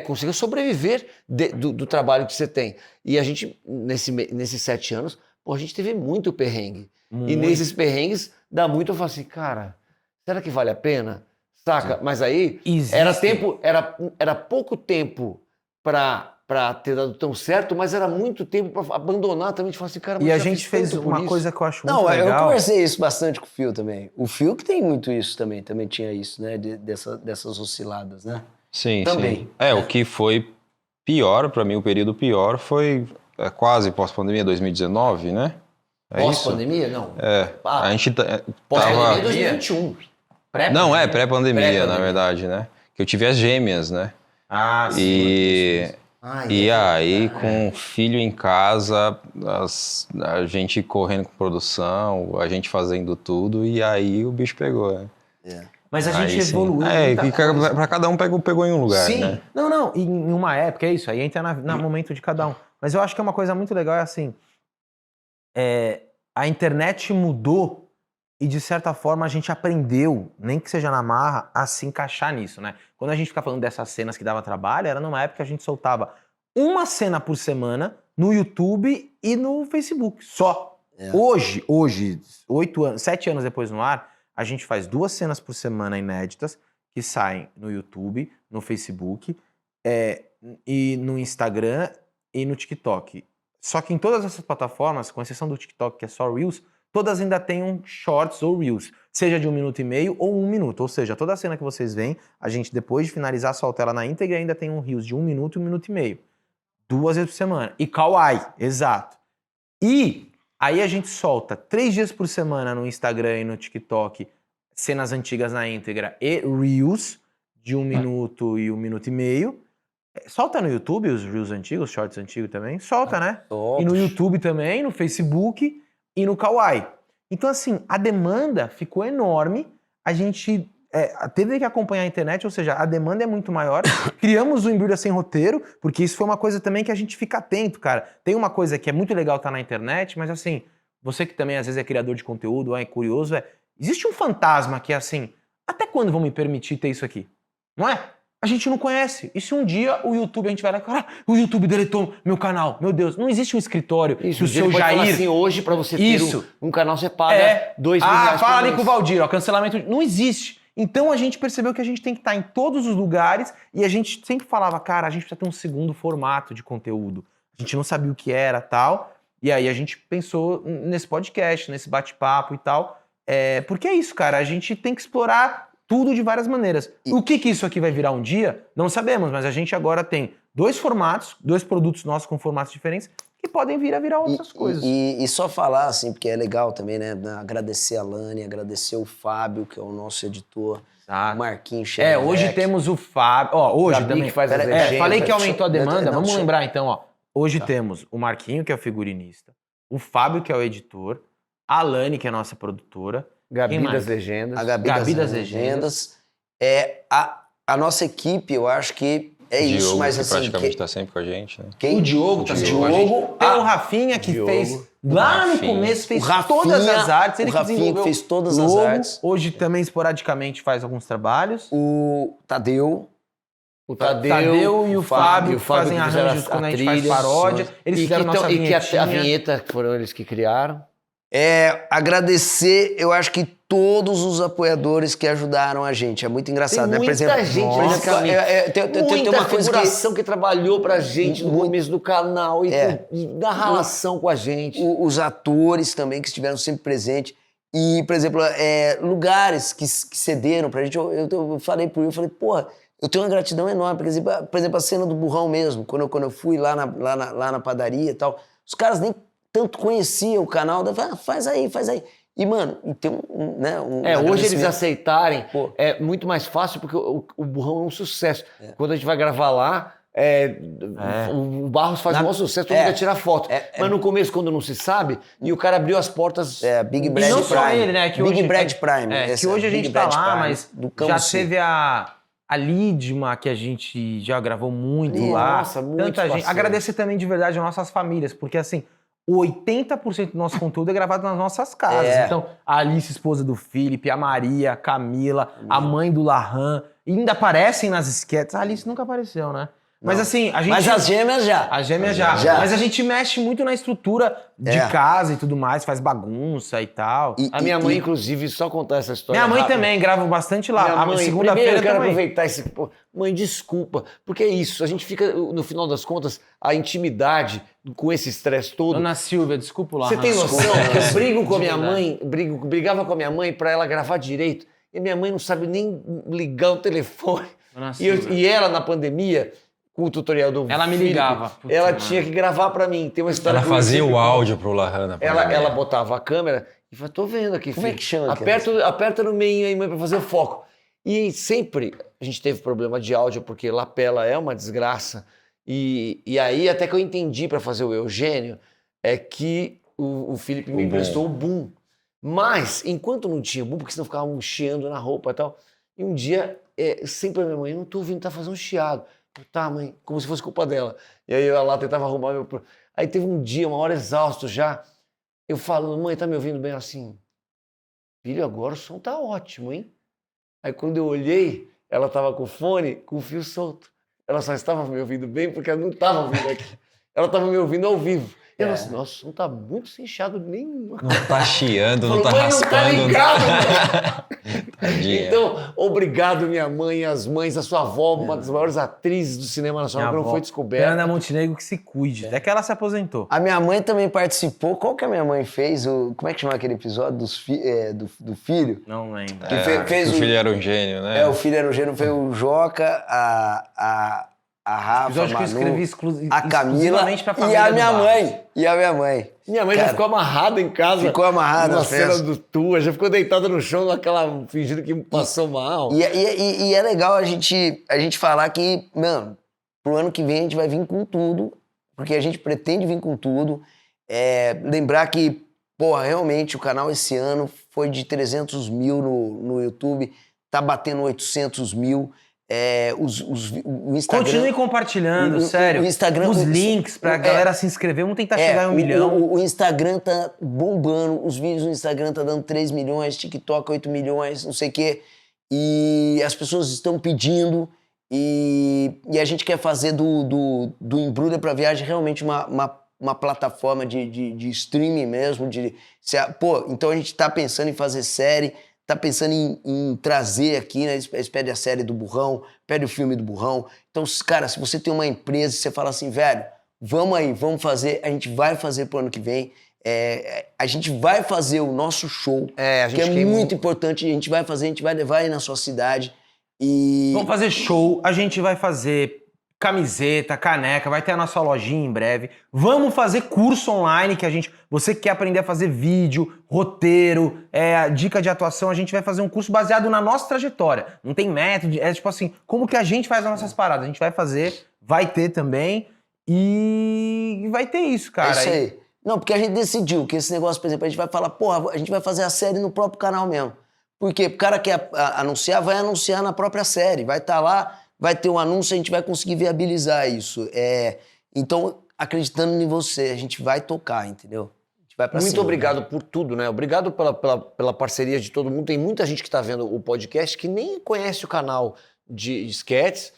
consiga sobreviver do trabalho que você tem. E a gente, nesses 7 anos, pô, a gente teve muito perrengue. E nesses perrengues, dá muito, eu falo assim, cara, será que vale a pena? Saca? Mas aí, era pouco tempo pra ter dado tão certo, mas era muito tempo pra abandonar também, de falar assim, cara, mas e a já gente fiz fez tanto por uma isso. coisa que eu acho Não, muito legal. eu conversei isso bastante com o Phil também. O Phil que tem muito isso também tinha isso, né? Dessas osciladas, né? Sim, Também. sim. O que foi pior, pra mim, o período pior foi quase pós-pandemia, 2019, né? Pós-pandemia? Não. A gente Pós-pandemia tava... 2021. Não, pré-pandemia, na verdade, né? Que eu tive as gêmeas, né? Ah, sim. E aí, com o filho em casa, a gente correndo com produção, a gente fazendo tudo, e aí o bicho pegou, né? Mas a gente Aí, sim. evoluiu muita coisa. Pra cada um pegou em um lugar, Sim. né? Não, em uma época é isso, aí entra no momento de cada um. Mas eu acho que é uma coisa muito legal, assim, a internet mudou e, de certa forma, a gente aprendeu, nem que seja na marra, a se encaixar nisso, né? Quando a gente fica falando dessas cenas que dava trabalho, era numa época que a gente soltava uma cena por semana no YouTube e no Facebook, só. Hoje, 7 anos depois no ar, a gente faz 2 cenas por semana inéditas que saem no YouTube, no Facebook, e no Instagram e no TikTok. Só que em todas essas plataformas, com exceção do TikTok, que é só Reels, todas ainda têm um Shorts ou Reels, seja de 1,5 minuto ou 1 minuto. Ou seja, toda a cena que vocês veem, a gente depois de finalizar solta ela na íntegra e ainda tem um Reels de 1 minuto e 1,5 minuto. 2 vezes por semana. E Kawaii, exato. E aí a gente solta 3 dias por semana no Instagram e no TikTok cenas antigas na íntegra e Reels de 1 minuto e 1,5 minuto. Solta no YouTube os Reels antigos, os Shorts antigos também? Solta, né? E no YouTube também, no Facebook e no Kawaii. Então, assim, a demanda ficou enorme. A gente teve que acompanhar a internet, ou seja, a demanda é muito maior. Criamos o Embrulha Sem Roteiro, porque isso foi uma coisa também que a gente fica atento, cara. Tem uma coisa que é muito legal estar na internet, mas assim, você que também às vezes é criador de conteúdo, é curioso, existe um fantasma que é assim, até quando vão me permitir ter isso aqui? Não é? A gente não conhece. E se um dia o YouTube, a gente vai lá e fala, o YouTube deletou meu canal, meu Deus, não existe um escritório Isso, que o seu pode falar Jair... assim, hoje pra você ter um canal, você paga R$2.000 por fala ali mês. com o Valdir, ó, cancelamento... Não existe. Então a gente percebeu que a gente tem que estar em todos os lugares e a gente sempre falava, cara, a gente precisa ter um segundo formato de conteúdo. A gente não sabia o que era tal, e aí a gente pensou nesse podcast, nesse bate-papo e tal, porque é isso, cara, a gente tem que explorar tudo de várias maneiras. O que isso aqui vai virar um dia, não sabemos, mas a gente agora tem 2 formatos, 2 produtos nossos com formatos diferentes que podem vir a virar outras coisas. E só falar, assim, porque é legal também, né? Agradecer a Lani, agradecer o Fábio, que é o nosso editor, o Marquinhos Xerebec. Hoje temos o Fábio, hoje Gabi, também. que faz as legendas. Falei que aumentou a demanda, Não, vamos deixa eu- lembrar então, ó. Hoje temos o Marquinho, que é o figurinista, o Fábio, que é o editor, a Lani, que é a nossa produtora, Gabi Quem mais? das Legendas. A Gabi, Gabi das das Legendas. A nossa equipe, eu acho que isso, Diogo, mas que assim... praticamente tá sempre com a gente, né? Quem? O Diogo tá Diogo. com a gente. Tem o Rafinha, que Diogo. fez lá no Rafinha. começo, fez O Rafinha- todas as artes. Ele o Rafinha que desenvolveu fez todas as logo. artes. Hoje também, esporadicamente, faz alguns trabalhos. O Tadeu. O Tadeu e o Fábio que fazem fizeram arranjos quando a gente faz trilha, paródia. Eles e fizeram que nossa a vinhetinha. vinheta foram eles que criaram. Agradecer, eu acho que todos os apoiadores que ajudaram a gente. É muito engraçado, Tem né? muita gente por nesse exemplo, caminho. tem uma coisa que... figuração que trabalhou pra gente no começo do canal e da relação com a gente. Os atores também que estiveram sempre presentes. E, por exemplo, lugares que cederam pra gente. Eu falei pro Will, eu falei, porra, eu tenho uma gratidão enorme. Por exemplo, a cena do burrão mesmo, quando eu fui lá na padaria e tal, os caras nem tanto conheciam o canal, daí falaram, faz aí. E, mano, e tem hoje eles agradecimento. aceitarem, Pô. é muito mais fácil porque o burrão é um sucesso. Quando a gente vai gravar lá, o Barros faz um maior sucesso, todo mundo vai tirar foto. Mas no começo, quando não se sabe, e o cara abriu as portas. Big E Brad não Prime. só ele, né? Que Big hoje, Brad Prime. que hoje a Big gente tá Brad lá, Prime, mas do Cão já Sul. teve a Lidma, que a gente já gravou muito lá. Nossa, muito Tanta gente. parceiro. Agradecer também de verdade as nossas famílias, porque assim, 80% do nosso conteúdo é gravado nas nossas casas. Então, a Alice, esposa do Felipe, a Maria, a Camila, a mãe do Lahan, ainda aparecem nas esquetes. A Alice nunca apareceu, né? Mas assim, a gente... Mas as gêmeas já. As gêmeas já. Já. Mas a gente mexe muito na estrutura de casa e tudo mais, faz bagunça e tal. A minha mãe, inclusive, só contar essa história. Minha mãe rápida. também grava bastante lá. Minha A mãe, segunda-feira primeiro eu quero também. aproveitar esse... Pô, mãe, desculpa, porque é isso, a gente fica, no final das contas, a intimidade com esse estresse todo. Dona Silvia, desculpa lá. Você tem noção Desculpa. que eu brigo com a De minha verdade. mãe, brigava com a minha mãe pra ela gravar direito, e minha mãe não sabe nem ligar o telefone. Dona E, Silvia. e ela, na pandemia, com o tutorial do Ela me Felipe, ligava. Putz, ela mano. tinha que gravar pra mim. Tem uma história Ela que eu fazia sempre o conto. áudio pro Lahana. Ela botava a câmera e falava, tô vendo aqui, Como é filho. que chama Aperta no meio aí, mãe, pra fazer o foco. E sempre a gente teve problema de áudio, porque lapela é uma desgraça. E aí, até que eu entendi pra fazer o Eugênio, é que o Felipe me emprestou o boom. Mas, enquanto não tinha boom, porque senão ficava um chiando na roupa e tal, e um dia, sempre a minha mãe, não tô ouvindo, tá fazendo um chiado. Eu, tá, mãe, como se fosse culpa dela. E aí eu lá tentava arrumar meu... Aí teve um dia, uma hora exausto já, eu falando, mãe, tá me ouvindo bem? Ela assim, filho, agora o som tá ótimo, hein? Aí quando eu olhei, ela tava com o fone, com o fio solto. Ela só estava me ouvindo bem porque ela não estava ouvindo aqui. ela tava me ouvindo ao vivo. E ela assim, nossa, não tá muito sem chiado nenhum. Não tá chiando, não tá Falou, mãe, não tá raspando. ligado, Tadinha. Então, obrigado, minha mãe, as mães, a sua avó, uma das maiores atrizes do cinema nacional que não foi descoberta. Fernanda Montenegro que se cuide. Até que ela se aposentou. A minha mãe também participou. Qual que a minha mãe fez? Como é que chama aquele episódio do filho? Não lembro. Que fez o filho era um gênio, né? o filho era um gênio. Foi o Joca, a Rafa, Episódio a que eu Manu, escrevi a Camila exclusivamente pra e família a do minha Barros. mãe. E a minha mãe. Minha mãe já Cara, ficou amarrada em casa. ficou amarrada Na na cena festa. do Tua, já ficou deitada no chão, naquela, fingindo que passou mal. E é legal a gente falar que, mano, pro ano que vem a gente vai vir com tudo, porque a gente pretende vir com tudo. Lembrar que, porra, realmente o canal esse ano foi de 300 mil no YouTube, tá batendo 800 mil. O Instagram... Continue compartilhando, sério. O Instagram... Os links pra galera se inscrever. Vamos tentar chegar em 1 milhão. O Instagram tá bombando, os vídeos no Instagram tá dando 3 milhões, TikTok 8 milhões, não sei o quê. E as pessoas estão pedindo e a gente quer fazer do Embrulha pra Viagem realmente uma plataforma de streaming mesmo. Então a gente tá pensando em fazer série, tá pensando em trazer aqui, né? Eles pedem a série do Burrão, pedem o filme do Burrão. Então, cara, se você tem uma empresa e você fala assim, velho, vamos aí, vamos fazer, a gente vai fazer pro ano que vem. A gente vai fazer o nosso show, que é muito importante, a gente vai levar aí na sua cidade. Vamos fazer show, a gente vai fazer camiseta, caneca, vai ter a nossa lojinha em breve. Vamos fazer curso online, você que quer aprender a fazer vídeo, roteiro, dica de atuação, a gente vai fazer um curso baseado na nossa trajetória. Não tem método, tipo assim, como que a gente faz as nossas paradas. A gente vai fazer, vai ter também e vai ter isso, cara. É isso aí. Não, porque a gente decidiu que esse negócio, por exemplo, a gente vai falar, porra, a gente vai fazer a série no próprio canal mesmo. Porque o cara quer anunciar, vai anunciar na própria série, vai estar lá, vai ter um anúncio, a gente vai conseguir viabilizar isso. Então, acreditando em você, a gente vai tocar, entendeu? A gente vai pra Muito cima, obrigado né? por tudo, né? Obrigado pela parceria de todo mundo. Tem muita gente que está vendo o podcast que nem conhece o canal de sketches,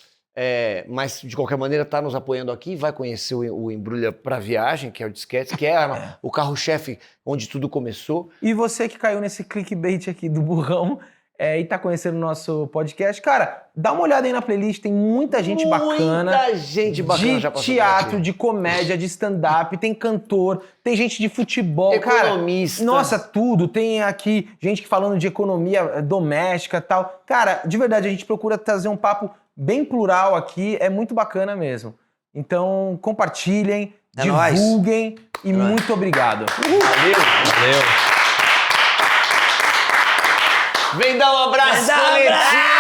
mas de qualquer maneira está nos apoiando aqui, vai conhecer o Embrulha pra Viagem, que é o de sketches, que é o carro-chefe onde tudo começou. E você que caiu nesse clickbait aqui do Burrão e tá conhecendo o nosso podcast, cara, dá uma olhada aí na playlist, tem muita gente bacana. Muita gente bacana já de passou teatro, por aqui. de comédia, de stand-up, tem cantor, tem gente de futebol, Economista. cara. Nossa, tudo. Tem aqui gente que falando de economia doméstica e tal. Cara, de verdade, a gente procura trazer um papo bem plural aqui, é muito bacana mesmo. Então, compartilhem, divulguem e muito obrigado. Valeu. Vem dar um abraço, Letinho!